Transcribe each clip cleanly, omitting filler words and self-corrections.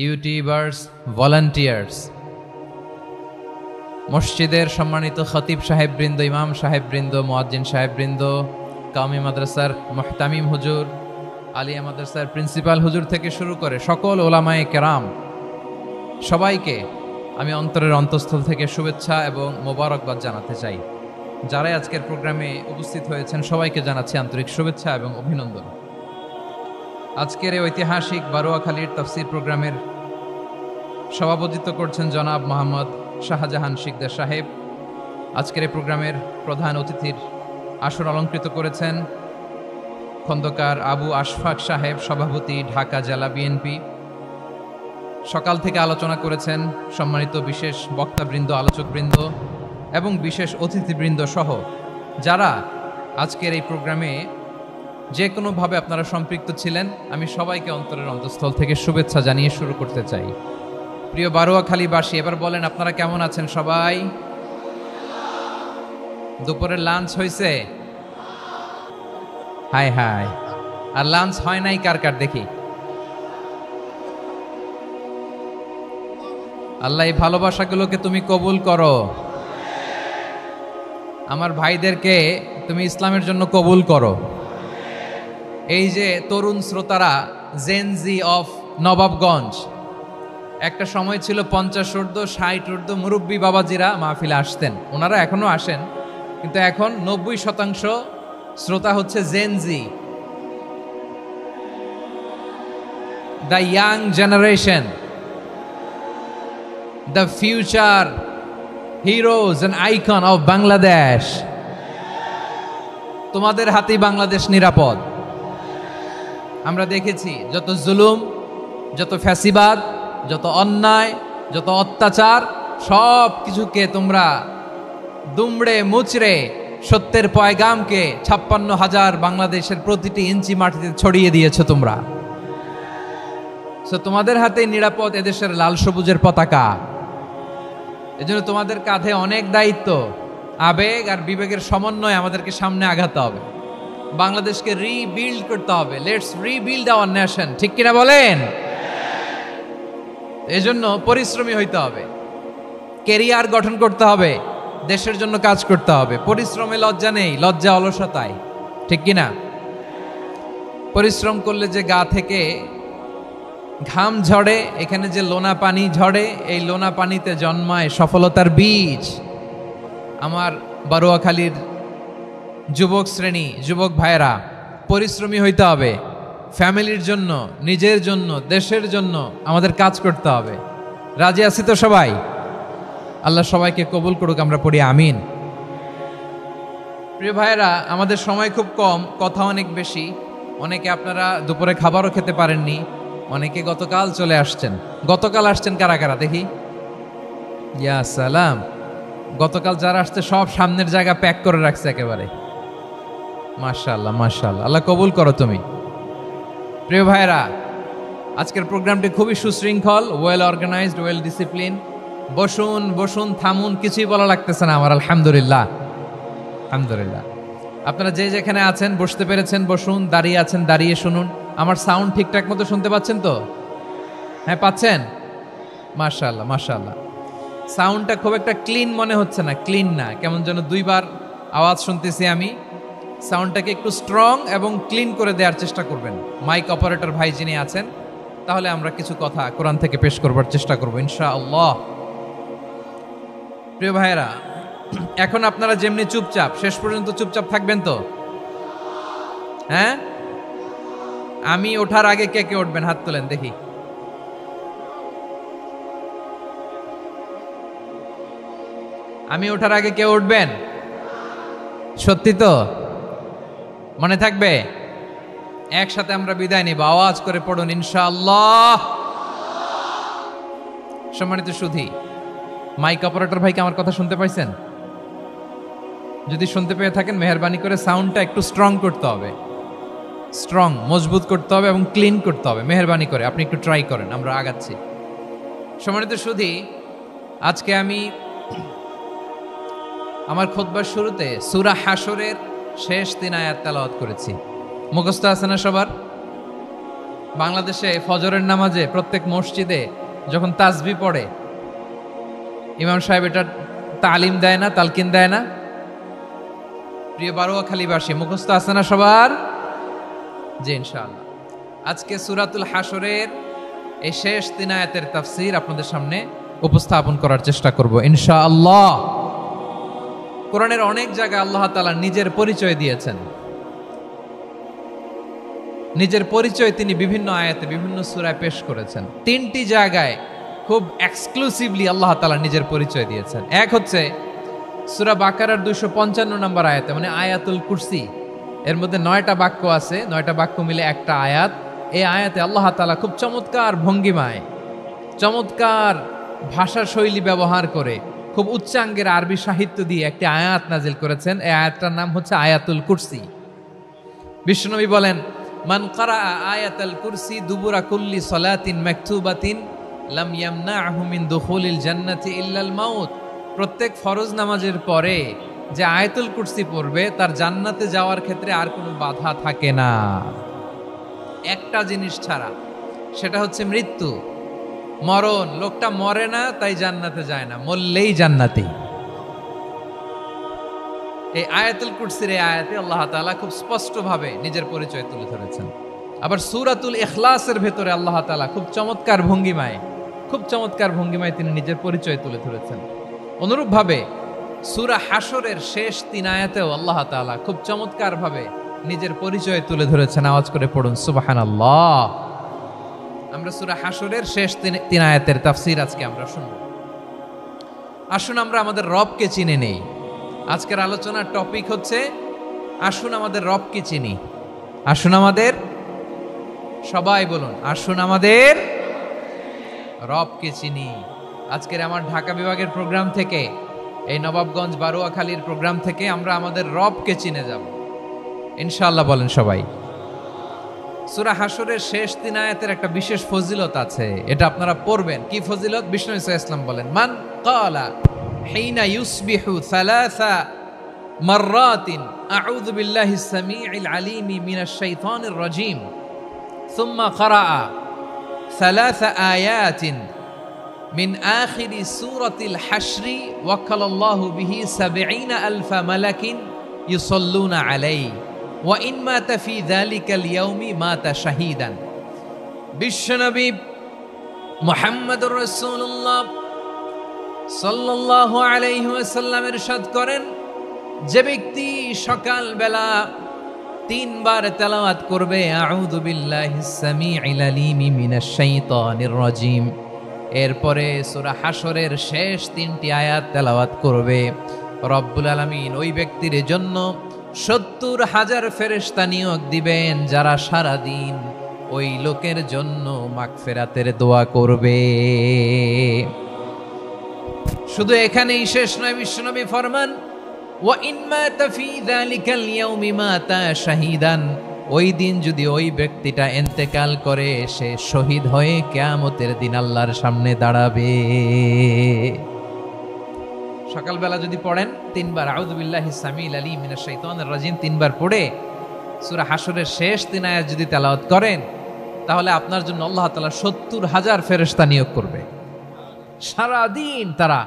YouTubers, volunteers, মসজিদের সম্মানিত খতিব সাহেববৃন্দ, ইমাম সাহেববৃন্দ, মুয়াজ্জিন সাহেববৃন্দ, কাওমি মাদ্রাসার মুহতামিম হুজুর, আলিয়া মাদ্রাসার প্রিন্সিপাল হুজুর থেকে শুরু করে সকল ওলামায়ে কেরাম, সবাইকে আমি অন্তরের অন্তঃস্থল থেকে শুভেচ্ছা এবং মোবারকবাদ জানাতে চাই। যারাই আজকের প্রোগ্রামে উপস্থিত হয়েছেন সবাইকে জানাচ্ছি আন্তরিক শুভেচ্ছা এবং অভিনন্দন। আজকের এই ঐতিহাসিক বারোয়াখালীর তাফসীর প্রোগ্রামের সভাপতিত্ব করছেন জনাব মোহাম্মদ শাহজাহান শিকদার সাহেব। আজকের এই প্রোগ্রামের প্রধান অতিথির আসন অলঙ্কৃত করেছেন খন্দকার আবু আশফাক সাহেব, সভাপতি, ঢাকা জেলা বিএনপি। সকাল থেকে আলোচনা করেছেন সম্মানিত বিশেষ বক্তাবৃন্দ, আলোচকবৃন্দ এবং বিশেষ অতিথিবৃন্দ সহ যারা আজকের এই প্রোগ্রামে যে কোনোভাবে আপনারা সম্পৃক্ত ছিলেন। আমি সবাইকে অন্তরের অন্তঃস্থল থেকে শুভেচ্ছা জানিয়ে শুরু করতে চাই। প্রিয় বারোয়াখালীবাসী, এবার বলেন আপনারা কেমন আছেন সবাই? দুপুরের লাঞ্চ হয়েছে? হায় হায়, আর লাঞ্চ হয় নাই কার কার দেখি? আল্লাহ এই ভালোবাসাগুলোকে তুমি কবুল করো। আমার ভাইদেরকে তুমি ইসলামের জন্য কবুল করো। এই যে তরুণ শ্রোতারা, জেনজি অফ নবাবগঞ্জ, একটা সময় ছিল 50 ঊর্ধ্ব 60 ঊর্ধ্ব মুরব্বী বাবাজিরা মাহফিলে আসতেন, ওনারা এখনো আসেন, কিন্তু এখন 90% শ্রোতা হচ্ছে Gen Z, the young generation, the future heroes and icon of Bangladesh. তোমাদের হাতেই বাংলাদেশ নিরাপদ। আমরা দেখেছি যত জুলুম, যত ফ্যাসিবাদ, যত অন্যায়, যত অত্যাচার, সব কিছুকে তোমরা দুমড়ে মুচড়ে সত্যের পয়গামকে 56,000 বাংলাদেশের প্রতিটি ইঞ্চি মাটিতে ছড়িয়ে দিয়েছো তোমরা। তোমাদের হাতে নিরাপদ এদেশের লাল সবুজের পতাকা। এজন্য তোমাদের কাঁধে অনেক দায়িত্ব। আবেগ আর বিবেকের সমন্বয়ে আমাদেরকে সামনে আগাতে হবে, বাংলাদেশকে রিবিল্ড করতে হবে। লেটস রিবিল্ড আওয়ার নেশন, ঠিক কিনা বলেন? এজন্য পরিশ্রমী হইতে হবে, কেরিয়ার গঠন করতে হবে, দেশের জন্য কাজ করতে হবে। পরিশ্রমে লজ্জা নেই, লজ্জা অলসতায়, ঠিক কিনা? পরিশ্রম করলে যে গা থেকে ঘাম ঝরে, এখানে যে লোনা পানি ঝরে, এই লোনা পানিতে জন্মায় সফলতার বীজ। আমার বারোয়াখালীর যুবক শ্রেণী, যুবক ভাইয়েরা, পরিশ্রমী হইতে হবে। ফ্যামিলির জন্য, নিজের জন্য, দেশের জন্য আমাদের কাজ করতে হবে। রাজি আছি তো সবাই? আল্লাহ সবাইকে কবুল করুক, আমরা পড়ি আমিন। প্রিয় ভাইয়েরা, আমাদের সময় খুব কম, কথা অনেক বেশি। অনেকে আপনারা দুপুরে খাবারও খেতে পারেননি, অনেকে গতকাল চলে আসছেন। গতকাল আসছেন কারা কারা দেখি? ইয়া সালাম। গতকাল যারা আসছে সব সামনের জায়গা প্যাক করে রাখছে একেবারে। মাশাআল্লাহ, মাশাআল্লাহ, আল্লাহ কবুল করো তুমি। প্রিয় ভাইয়েরা, আজকের প্রোগ্রামটি খুবই সুশৃঙ্খল, ওয়েল অর্গানাইজড, ওয়েল ডিসিপ্লিন। বসুন বসুন, থামুন, কিছুই বলা লাগতেছে না আমার। আলহামদুলিল্লাহ, আলহামদুলিল্লাহ। আপনারা যে যেখানে আছেন বসতে পেরেছেন বসুন, দাঁড়িয়ে আছেন দাঁড়িয়ে শুনুন। আমার সাউন্ড ঠিকঠাক মতো শুনতে পাচ্ছেন তো? হ্যাঁ, পাচ্ছেন? মাশাআল্লাহ, মাশাআল্লাহ। সাউন্ডটা খুব একটা ক্লিন মনে হচ্ছে না, ক্লিন না, কেমন যেন দুইবার আওয়াজ শুনতেছি আমি। সাউন্ডটাকে একটু স্ট্রং এবং ক্লিন করে দেওয়ার চেষ্টা করবেন মাইক অপারেটর ভাই যিনি আছেন। তাহলে আমরা কিছু কথা কোরআন থেকে পেশ করবার চেষ্টা করবো ইনশাআল্লাহ। প্রিয় ভাইয়েরা, এখন আপনারা যেমনি চুপচাপ, শেষ পর্যন্ত চুপচাপ থাকবেন তো? হ্যাঁ, আমি ওঠার আগে কে কে উঠবেন হাত তোলেন দেখি। আমি ওঠার আগে কে উঠবেন? সত্যি তো? মনে থাকবে? একসাথে আমরা বিদায় নিব, আওয়াজ করে পড়ুন ইনশাআল্লাহ। সম্মানিত সুধী, মাইক অপারেটর ভাইকে আমার কথা শুনতে পাইছেন? যদি শুনতে পেয়ে থাকেন মেহেরবানি করে সাউন্ডটা একটু স্ট্রং করতে হবে, স্ট্রং, মজবুত করতে হবে এবং ক্লিন করতে হবে। মেহেরবানি করে আপনি একটু ট্রাই করেন, আমরা আগাচ্ছি। সম্মানিত সুধী, আজকে আমি আমার খুতবার শুরুতে সূরা হাশরের শেষ 3 আয়াত তেলাওয়াত করেছি। মুখস্থ আছে না সবার? বাংলাদেশে ফজরের নামাজে প্রত্যেক মসজিদে যখন তাসবিহ পড়ে ইমাম সাহেব এটা তালিম দেয় না, তালকিন দেয় না? প্রিয় বারোয়াখালীবাসী, মুখস্থ আছে না সবার? জি ইনশাআল্লাহ। আজকে সূরাতুল হাশরের এই শেষ 3 আয়াতের তাফসীর আপনাদের সামনে উপস্থাপন করার চেষ্টা করব ইনশাআল্লাহ। কোরআনের অনেক জায়গায় আল্লাহ তাআলা নিজের পরিচয় দিয়েছেন। নিজের পরিচয় তিনি বিভিন্ন আয়াতে বিভিন্ন সূরায় পেশ করেছেন। 3টি জায়গায় খুব এক্সক্লুসিভলি আল্লাহ তাআলা নিজের পরিচয় দিয়েছেন। এক হচ্ছে সূরা বাকারার 255 নম্বর আয়াতে, মানে আয়াতুল কুরসি। এর মধ্যে 9টা বাক্য আছে, 9টা বাক্য মিলে একটা আয়াত। এই আয়াতে আল্লাহ তাআলা খুব চমৎকার ভঙ্গিমায়, চমৎকার ভাষা শৈলী ব্যবহার করে, খুব উচ্চাঙ্গের আরবি সাহিত্য দিয়ে একটি আয়াত নাজিল করেছেন। এই আয়াতটার নাম হচ্ছে আয়াতুল কুরসি। বিশ্বনবী বলেন, মান ক্বারাআ আয়াতাল কুরসি দুবুরা কুল্লি সালাতিন মাকতুবাতিন লাম ইয়ামনাহু মিন দুখুলিল জান্নাতি ইল্লাল মাউত। প্রত্যেক ফরজ নামাজের পরে যে আয়াতুল কুরসি পড়বে তার জান্নাতে যাওয়ার ক্ষেত্রে আর কোনো বাধা থাকে না, একটা জিনিস ছাড়া, সেটা হচ্ছে মৃত্যু, মরণ। লোকটা মরে না তাই জান্নাতে যায় না, মরলেই জান্নাতি। এই আয়াতুল কুরসির এই আয়াতে আল্লাহ তাআলা খুব স্পষ্টভাবে নিজের পরিচয় তুলে ধরেছেন। আবার সূরাতুল ইখলাসের ভেতরে আল্লাহ তাআলা খুব চমৎকার ভঙ্গিমায় তিনি নিজের পরিচয় তুলে ধরেছেন। অনুরূপভাবে সূরা হাশরের শেষ 3 আয়াতেও আল্লাহ তাআলা খুব চমৎকারভাবে নিজের পরিচয় তুলে ধরেছেন। আওয়াজ করে পড়ুন সুবহানাল্লাহ। আমরা সূরা হাশরের শেষ 3 আয়াতের তাফসীর আজকে আমরা শুনব। আসুন আমরা আমাদের রবকে চিনে নেই। আজকের আলোচনার টপিক হচ্ছে আসুন আমাদের রবকে চিনি। আসুন আমাদের, সবাই বলুন, আসুন আমাদের রবকে চিনি। আজকের আমার ঢাকা বিভাগের প্রোগ্রাম থেকে, এই নবাবগঞ্জ বারোয়াখালীর প্রোগ্রাম থেকে আমরা আমাদের রবকে চিনে যাব ইনশাআল্লাহ। বলেন সবাই। সূরা হাশরের শেষ 3 আয়াতের একটা বিশেষ ফজিলত আছে, এটা আপনারা পড়বেন। কি ফজিলত? বিষ্ণু ইসা ইসলাম বলেন, মান ক্বালা হিনা ইউসবিহু সালাসা মাররাতিন আউযু বিল্লাহিস সামিউল আলিমি মিনাশ শাইতানির রাজীম সুম্মা ক্বারাআ সালাসা আয়াতিন মিন আখিরি সূরাতিল হাশরি ওয়াক্কালাল্লাহু বিহি ৭০,০০০ মালাকিন ইউসাল্লুনা আলাইহি ওয়া ইন মাতা ফি যালিকাল ইয়াউমি মাতা শাহীদান। বিশ্বনবী মুহাম্মদুর রাসূলুল্লাহ সাল্লাল্লাহু আলাইহি ওয়াসাল্লাম ইরশাদ করেন, যে ব্যক্তি সকাল বেলা 3 বার তেলাওয়াত করবে আউযু বিল্লাহিস সামিউল আলিমি মিনাশ শাইতানির রাজীম, এরপরে সূরা হাশরের শেষ 3টি আয়াত তেলাওয়াত করবে, রব্বুল আলামিন ওই ব্যক্তির জন্য ৭০,০০০ ফেরেশতা নিয়োগ দিবেন যারা সারা দিন ওই লোকের জন্য মাগফিরাতের দোয়া করবে। শুধু এখানেই শেষ নয়, বিশ্বনবী ফরমান, ওয়া ইন মাতা ফি যালিকাল ইয়াউমি মাতা শাহীদান, ওই দিন যদি ওই ব্যক্তিটা ইন্তেকাল করে সে শহীদ হয়ে কিয়ামতের দিন আল্লাহর সামনে দাঁড়াবে। সকালবেলা যদি পড়েন 3 বার আউযু বিল্লাহিস সামিউল আলিম মিনাশ শাইতানির রাজীম 3 বার পড়ে সূরা হাশরের শেষ 3 আয়াত যদি তেলাওয়াত করেন, তাহলে আপনার জন্য আল্লাহ তাআলা ৭০,০০০ ফেরেশতা নিয়োগ করবে। সারা দিন তারা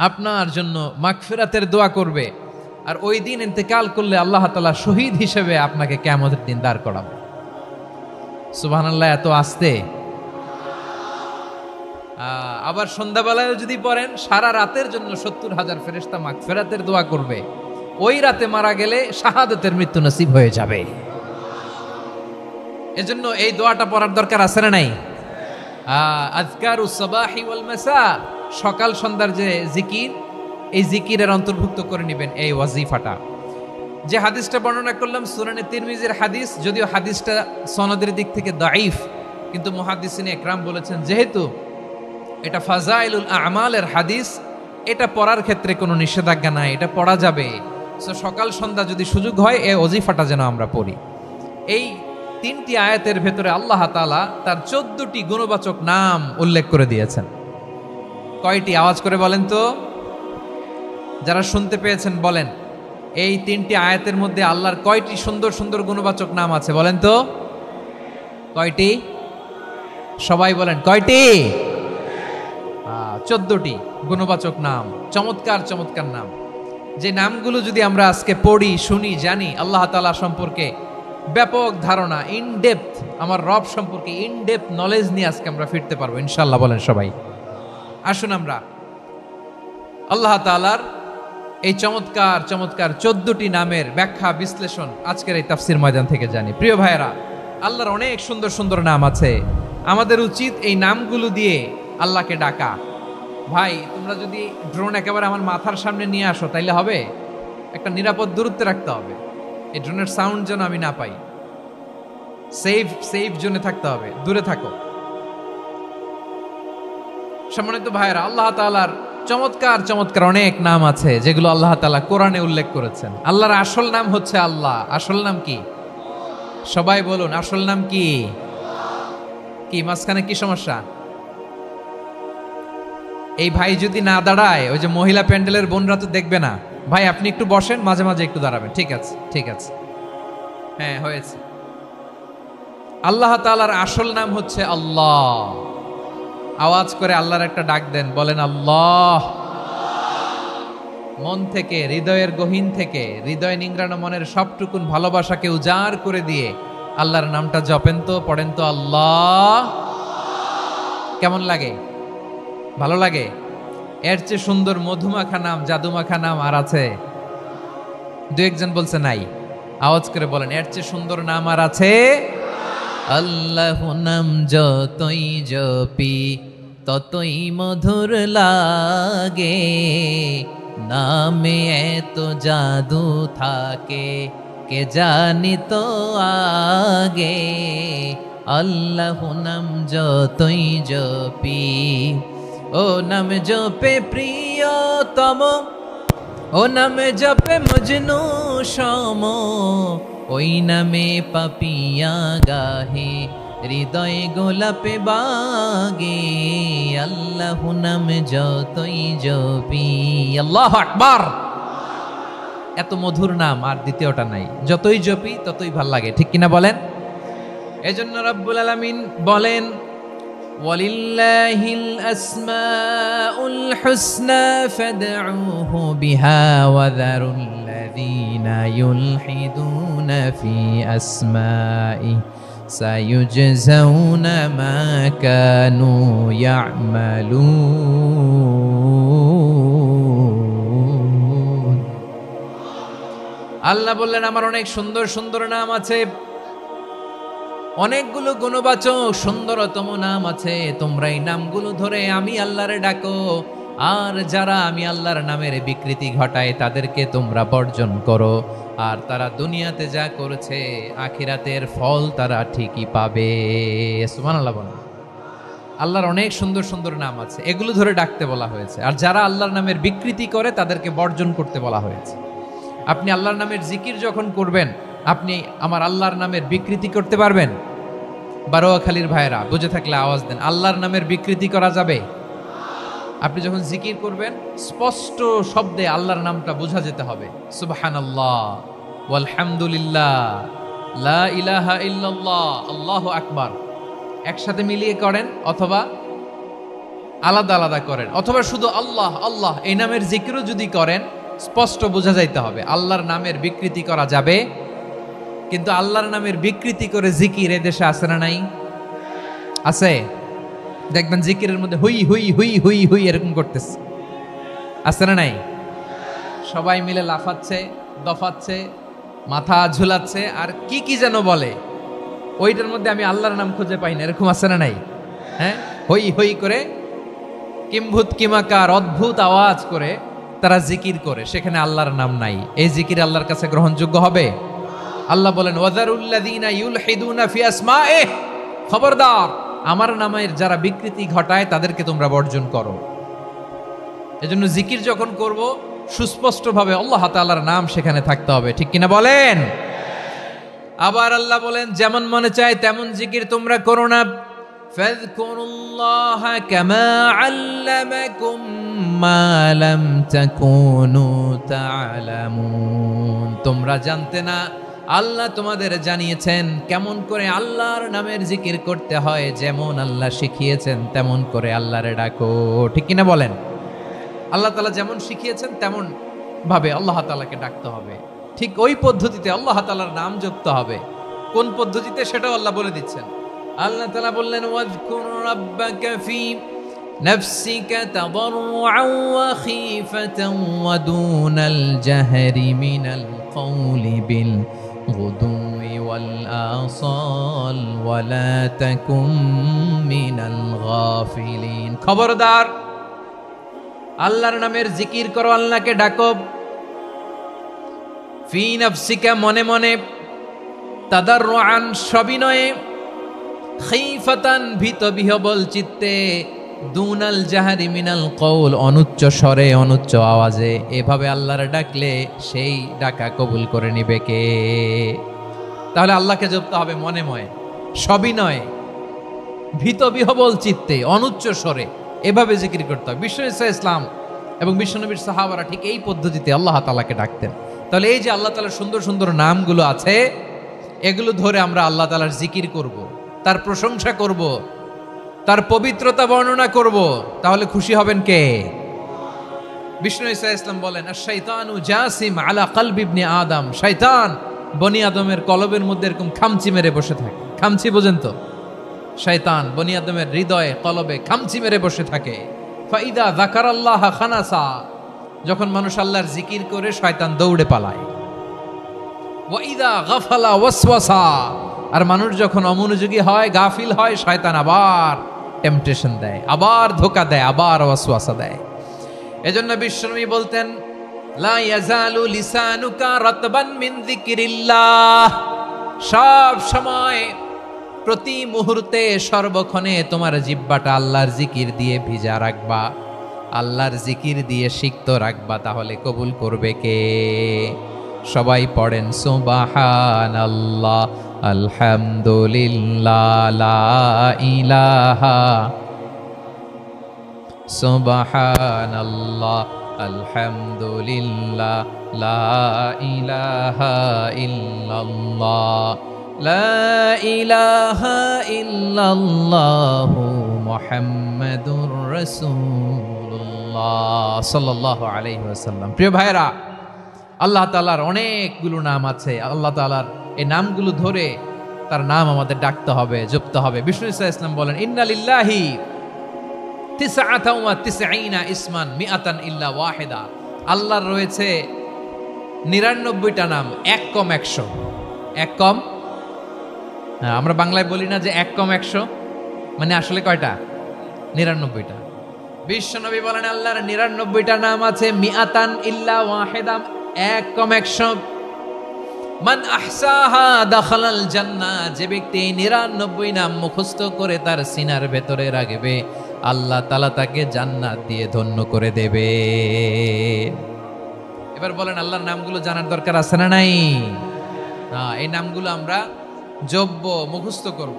আপনার জন্য মাগফিরাতের দোয়া করবে। আর ওই দিন ইন্তেকাল করলে আল্লাহ তাআলা শহীদ হিসেবে আপনাকে কিয়ামতের দিন দাঁড় করাবে। সুবহানাল্লাহ। এত আস্তে। আবার সন্ধ্যাবেলায় যদি পড়েন, সারা রাতের জন্য ৭০,০০০ ফেরেশতা মাগফিরাতের দোয়া করবে। ওই রাতে মারা গেলে শাহাদাতের মৃত্যু নসিব হয়ে যাবে। এজন্য এই দোয়াটা পড়ার দরকার আছে না নাই? আযকারুস সাবাহি ওয়াল মাসা, সকাল সন্ধ্যার যে জিকির, এই জিকিরের অন্তর্ভুক্ত করে নেবেন এই ওয়াজিফাটা। যে হাদিসটা বর্ণনা করলাম সুনানে তিরমিজির হাদিস, যদিও হাদিসটা সনদের দিক থেকে দাঈফ, কিন্তু মুহাদ্দিসিনে ইকরাম বলেছেন যেহেতু এটা ফাজাইলুল আমালের হাদিস, এটা পড়ার ক্ষেত্রে কোনো নিষেধাজ্ঞা নাই, এটা পড়া যাবে। সকাল সন্ধ্যা যদি সুযোগ হয় এই ওয়াজিফাটা যেন আমরা পড়ি। এই 3টি আয়াতের ভেতরে আল্লাহ তাআলা তার 14টি গুণবাচক নাম উল্লেখ করে দিয়েছেন। কয়টি? আওয়াজ করে বলেন তো, যারা শুনতে পেয়েছেন বলেন। এই 3টি আয়াতের মধ্যে আল্লাহর কয়টি সুন্দর সুন্দর গুণবাচক নাম আছে বলেন তো? কয়টি? সবাই বলেন কয়টি? 14টি গুণবাচক নাম, চমৎকার চমৎকার নাম। যে নামগুলো যদি আমরা আজকে পড়ি, শুনি, জানি, আল্লাহ তাআলা সম্পর্কে ব্যাপক ধারণা, ইন ডেপথ, আমার রব সম্পর্কে ইন ডেপথ নলেজ নিয়ে আজকে আমরা ফিরতে পারবো ইনশাআল্লাহ। বলেন সবাই। আসুন আমরা আল্লাহ তাআলার এই চমৎকার চমৎকার 14টি নামের ব্যাখ্যা বিশ্লেষণ আজকের এই তাফসীর ময়দান থেকে জানি। প্রিয় ভাইয়েরা, আল্লাহর অনেক সুন্দর সুন্দর নাম আছে। আমাদের উচিত এই নামগুলো দিয়ে আল্লাহকে ডাকা। ভাই, তোমরা যদি ড্রোন একেবারে আমার মাথার সামনে নিয়ে আসো তাইলে হবে? একটা নিরাপদ দূরত্বে রাখতে হবে, এই ড্রোনের সাউন্ড যেন আমি না পাই। সেফ জোনে থাকতে হবে, দূরে থাকো। সম্মানিত ভাইয়েরা, আল্লাহ তাআলার চমৎকার চমৎকার অনেক নাম আছে যেগুলো আল্লাহ তাআলা কোরআনে উল্লেখ করেছেন। আল্লাহর আসল নাম হচ্ছে আল্লাহ। আসল নাম কি? সবাই বলুন, আসল নাম কি? কি মাঝখানে কি সমস্যা? এই ভাই যদি না দাঁড়ায়, ওই যে মহিলা প্যান্ডেলের বোনরা তো দেখবে না। ভাই আপনি একটু বসেন, মাঝে মাঝে একটু দাঁড়াবেন। ঠিক আছে, ঠিক আছে, হ্যাঁ হয়েছে। আল্লাহ তাআলার আসল নাম হচ্ছে আল্লাহ। আওয়াজ করে আল্লাহর একটা ডাক দেন, বলেন আল্লাহ। মন থেকে, হৃদয়ের গহীন থেকে, হৃদয় নিংড়ানো মনের সবটুকুন ভালোবাসাকে উজাড় করে দিয়ে আল্লাহর নামটা জপেন তো, পড়েন তো আল্লাহ। কেমন লাগে? ভালো লাগে? এর চেয়ে সুন্দর মধুমাখা নাম, জাদুমাখা নাম আর আছে? দু একজন বলছে নাই। আওয়াজ করে বলেন, এর চেয়ে সুন্দর নাম আর আছে? আল্লাহ নাম যতই জপি ততই মধুর লাগে, নামে এত জাদু থাকে কে জানি তো আগে। আল্লাহ নাম যতই জপি, ও নাম জপে প্রিয়তম, ও নামে জপে মজনু সম, ওই নামে পাপিয়া গাহে হৃদয় গোলাপে বাগে। আল্লাহ নাম যতই জপি। আল্লাহু আকবার। এত মধুর নাম আর দ্বিতীয়টা নাই। যতই জপি ততই ভাল লাগে, ঠিক কিনা বলেন? এজন্য রব্বুল আলামিন বলেন, ওয়ালিল্লাহিল আসমাউল হুসনা ফাদউহু বিহা ওয়া যারুল্লাযীনা ইউলহিদুনা ফি আসমাই সায়ুজজাউনা মা কানু ইয়ামালুন। আল্লাহ বললেন, আমার অনেক সুন্দর সুন্দর নাম আছে, অনেকগুলো গুণবাচক সুন্দরতম নাম আছে। তোমরা এই নামগুলো ধরে আমি আল্লাহরে ডাকো, আর যারা আমি আল্লাহর নামের বিকৃতি ঘটায় তাদেরকে তোমরা বর্জন করো। আর তারা দুনিয়াতে যা করেছে আখিরাতের ফল তারা ঠিকই পাবে। সুবহানাল্লাহ বলেন। আল্লাহর অনেক সুন্দর সুন্দর নাম আছে, এগুলো ধরে ডাকতে বলা হয়েছে। আর যারা আল্লাহর নামের বিকৃতি করে তাদেরকে বর্জন করতে বলা হয়েছে। আপনি আল্লাহর নামের জিকির যখন করবেন, আপনি আমার আল্লাহর নামের বিকৃতি করতে পারবেন? বারোয়াখালীর ভাইরা বুঝে থাকলে আওয়াজ দেন, আল্লাহর নামের বিকৃতি করা যাবে? আপনি যখন জিকির করবেন স্পষ্ট শব্দে আল্লাহর নামটা বোঝা যেতে হবে। সুবহানাল্লাহ, ওয়ালহামদুলিল্লাহ, লা ইলাহা ইল্লাল্লাহ, আল্লাহু আকবার। একসাথে মিলিয়ে করেন অথবা আলাদা আলাদা করেন, অথবা শুধু আল্লাহ আল্লাহ এই নামের জিকিরও যদি করেন স্পষ্ট বোঝা যাইতে হবে। আল্লাহর নামের বিকৃতি করা যাবে? কিন্তু আল্লাহর নামের বিকৃতি করে জিকির এদেশে আছে না নাই? আছে। দেখবেন জিকিরের মধ্যে হুই হুই হুই হুই হুই এরকম করতেছে, আছে না নাই? সবাই মিলে লাফাচ্ছে, দফাচ্ছে, মাথা ঝুলাচ্ছে, আর কি কি যেন বলে। ওইটার মধ্যে আমি আল্লাহর নাম খুঁজে পাই না, এরকম আছে না নাই? হ্যাঁ, হই হই করে কিম্ভূত কিমাকার অদ্ভুত আওয়াজ করে তারা জিকির করে, সেখানে আল্লাহর নাম নাই। এই জিকির আল্লাহর কাছে গ্রহণযোগ্য হবে? আল্লাহ বলেন, ওয়াযারুল্লাযীনা ইউলহিদুনা ফি আসমাইহি, খবরদার আমার নামের যারা বিকৃতি ঘটায় তাদেরকে তোমরা বর্জন করো। এজন্য জিকির যখন করব সুস্পষ্টভাবে আল্লাহ তাআলার নাম সেখানে থাকতে হবে, ঠিক কিনা বলেন? আবার আল্লাহ বলেন, যেমন মনে চায় তেমন জিকির তোমরা করো না। ফাযকুরুল্লাহা কামা আল্লামাকুম মা লাম তাকুনু তা'লামুন। তোমরা জানতে না আল্লাহ তোমাদের জানিয়েছেন কেমন করে আল্লাহর নামের জিকির করতে হয়, যেমন আল্লাহ শিখিয়েছেন তেমন করে আল্লাহরে ডাকো। ঠিক কিনা বলেন? আল্লাহ তাআলা যেমন শিখিয়েছেন তেমন ভাবে আল্লাহ তাআলাকে ডাকতে হবে, ঠিক ওই পদ্ধতিতে আল্লাহ তাআলার নাম জপতে হবে। কোন পদ্ধতিতে সেটাও আল্লাহ বলে দিচ্ছেন। আল্লাহ তাআলা বললেন, ওয়াজকুর রাব্বাকা ফি নাফসিকা তাদাররুআন ওয়া খীফাতান ওয়া দুনাল জাহরি মিনাল কওলি বিল গুদুই ওয়াল আসাল ওয়া লা তাকুম মিনাল গাফিলিন। খবরদার, আল্লাহর নামের জিকির করো, আল্লাহকে ডাকো। ফি নাফসিকা, মনে মনে, তাদাররুআন, সবিনয়ে, খীফাতান, ভীত বিহবল চিত্তে, দুনাল জাহারি মিনাল কওল, অনুচ্চ স্বরে অনুচ্চ আওয়াজে। এভাবে আল্লাহর ডাকলে সেই ডাকা কবুল করে নিবে কে? তাহলে আল্লাহকে জপতে হবে মনে মনে, সবিনয়ে, ভীত বিহবল চিত্তে, অনুচ্চ স্বরে, এভাবে জিকির করতে হবে। বিশ্বনবী ইসলাম এবং বিশ্বনবীর সাহাবারা ঠিক এই পদ্ধতিতে আল্লাহ তাআলাকে ডাকতেন। তাহলে এই যে আল্লাহ তাআলার সুন্দর সুন্দর নামগুলো আছে, এগুলো ধরে আমরা আল্লাহ তাআলার জিকির করব, তার প্রশংসা করব, তার পবিত্রতা বর্ণনা করব, তাহলে খুশি হবেন কে? বিশ্বনবী ইসলাম বলেন, আশ-শাইতানু জাসিম আলা কলবি ইবনে আদম, শয়তান বনি আদমের কলবের মধ্যে এরকম খামচি মেরে বসে থাকে। খামচি বোঝেন তো? শয়তান বনি আদমের হৃদয়ে কলবে খামচি মেরে বসে থাকে। ফাইদা যাকারাল্লাহ খানাসা, যখন মানুষ আল্লাহর জিকির করে শয়তান দৌড়ে পালায়। ওয়াইদা গাফালা ওয়াসওয়াসা, আর মানুষ যখন অমনোযোগী হয়, গাফিল হয়, শয়তান আবার টেম্পটেশন দেয়, আবার ধোঁকা দেয়, আবার ওয়াসওয়াসা দেয়। এজন্য বিশ্বনবী বলতেন, লা ইয়াজালু লিসানুকা রাতবান মিন যিকরিল্লাহ, সব সময়, প্রতি মুহূর্তে, সর্বক্ষণে তোমার জিহ্বাটা আল্লাহর জিকির দিয়ে ভিজা রাখবা, আল্লাহর জিকির দিয়ে সিক্ত রাখবা, তাহলে কবুল করবে কে? সবাই পড়েন সুবহানাল্লাহ, আলহামদুলিল্লাহ, লা ইলাহা, সুবহানাল্লাহ, আলহামদুলিল্লাহ, লা ইলাহা ইল্লাল্লাহ, লা ইলাহা ইল্লাল্লাহু মুহাম্মাদুর রাসূলুল্লাহ সাল্লাল্লাহু আলাইহি ওয়াসাল্লাম। প্রিয় ভাইরা, আল্লাহ তাআলার অনেকগুলো নাম আছে। আল্লাহ তাআলার এই নামগুলো ধরে তার নাম আমাদের ডাকতে হবে, জপতে হবে। বিষ্ণু ইসলাম বলেন, ইন্না লিল্লাহি তিসআতান ওয়া তিসঈনা ইসমান মিআতান ইল্লা ওয়াহিদা, আল্লাহর রয়েছে 99টা নাম, এক কম 100। এক কম, আমরা বাংলায় বলি না যে এক কম 100, মানে আসলে কয়টা? 99টা। বিশ্বনবী বলেন, আল্লাহর 99টা নাম আছে, মিআতান ইল্লা ওয়াহিদা, এক কম 100। মান আহসাহা দাখালাল জান্নাহ, যে ব্যক্তি 99 নাম মুখস্থ করে তার সিনার ভেতরে রাখবে, আল্লাহ তাআলা তাকে জান্নাত দিয়ে ধন্য করে দেবে। এবার বলেন, আল্লাহর নামগুলো জানার দরকার আছে না নাই? এই নামগুলো আমরা জপব, মুখস্থ করব।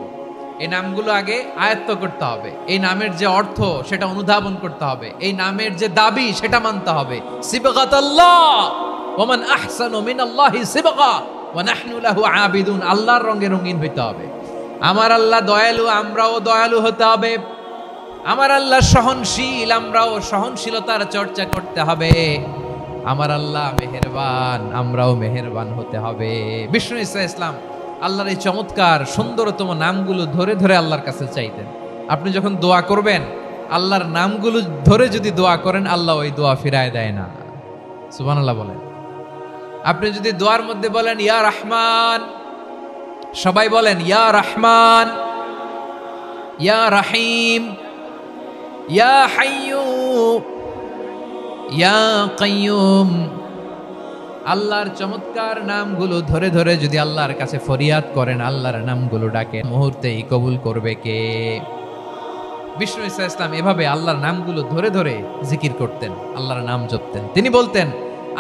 এই নামগুলো আগে আয়ত্ত করতে হবে। এই নামের যে অর্থ সেটা অনুধাবন করতে হবে। এই নামের যে দাবি সেটা মানতে হবে। সিবগাতাল্লাহ ওয়া মান আহসানু মিনাল্লাহি সিবগা ওয়া নাহনু লাহু আবিদুন, আল্লাহর রঙে রঙিন হইতে হবে। আমার আল্লাহ দয়ালু, আমরাও দয়ালু হতে হবে। আমার আল্লাহ সহনশীল, আমরাও সহনশীলতার চর্চা করতে হবে। আমার আল্লাহ মেহেরবান, আমরাও মেহেরবান হতে হবে। বিষ্ণু ইসলাম আল্লাহর এই চমৎকার সুন্দরতম নামগুলো ধরে ধরে আল্লাহর কাছে চাইতেন। আপনি যখন দোয়া করবেন, আল্লাহর নামগুলো ধরে যদি দোয়া করেন, আল্লাহ ওই দোয়া ফিরায় দেয় না। সুবহানাল্লাহ বলেন। আপনি যদি দোয়ার মধ্যে বলেন ইয়া রহমান, সবাই বলেন ইয়া রহমান, ইয়া রহিম, ইয়া হাইয়্যু, ইয়া কাইয়্যুম, আল্লাহর চমৎকার নামগুলো ধরে ধরে যদি আল্লাহর কাছে ফরিয়াদ করেন, আল্লাহর নামগুলো ডাকেন, মুহূর্তেই কবুল করবে কে? বিষ্ণু ইসলাম এভাবে আল্লাহর নামগুলো ধরে ধরে জিকির করতেন, আল্লাহর নাম জপতেন। তিনি বলতেন,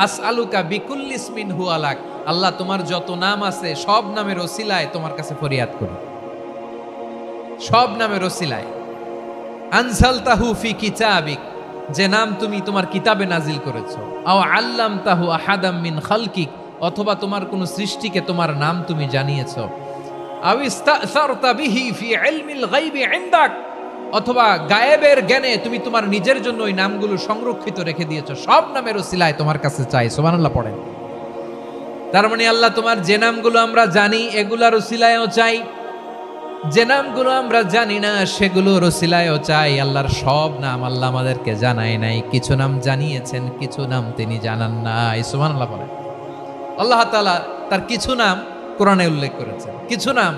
আসআলুকা বিকুল্লি ইসমিন হুয়া লাক, আল্লাহ তোমার যত নাম আছে সব নামের ওসিলায় তোমার কাছে ফরিয়াদ করি, সব নামের ওসিলায়। আনজালতাহু ফি কিতাবিক, যে নাম তুমি তোমার কিতাবে নাজিল করেছো। আও আল্লামতাহু আহাদাম মিন খালকিক, অথবা তোমার কোনো সৃষ্টিকে তোমার নাম তুমি জানিয়েছো, আও ইস্তাসারতা বিহি ফি ইলমিল গায়বি ইনদাক, অথবা গায়েবের জ্ঞানে তুমি তোমার নিজের জন্য ওই নামগুলো সংরক্ষিত রেখে দিয়েছো। সব নামের ওসিলায় তোমার কাছে চাই। সুবহানাল্লাহ পড়েন। তার মানে আল্লাহ তোমার যে নামগুলো আমরা জানি এগুলার ওসিলায়ও চাই, যে নামগুলো আমরা জানি না সেগুলোর ওসিলায়ও চাই। আল্লাহর সব নাম আল্লাহ আমাদেরকে জানায় নাই, কিছু নাম জানিয়েছেন, কিছু নাম তিনি জানান নাই। সুবহানাল্লাহ বলেন। আল্লাহ তাআলা তার কিছু নাম কোরআনে উল্লেখ করেছেন, কিছু নাম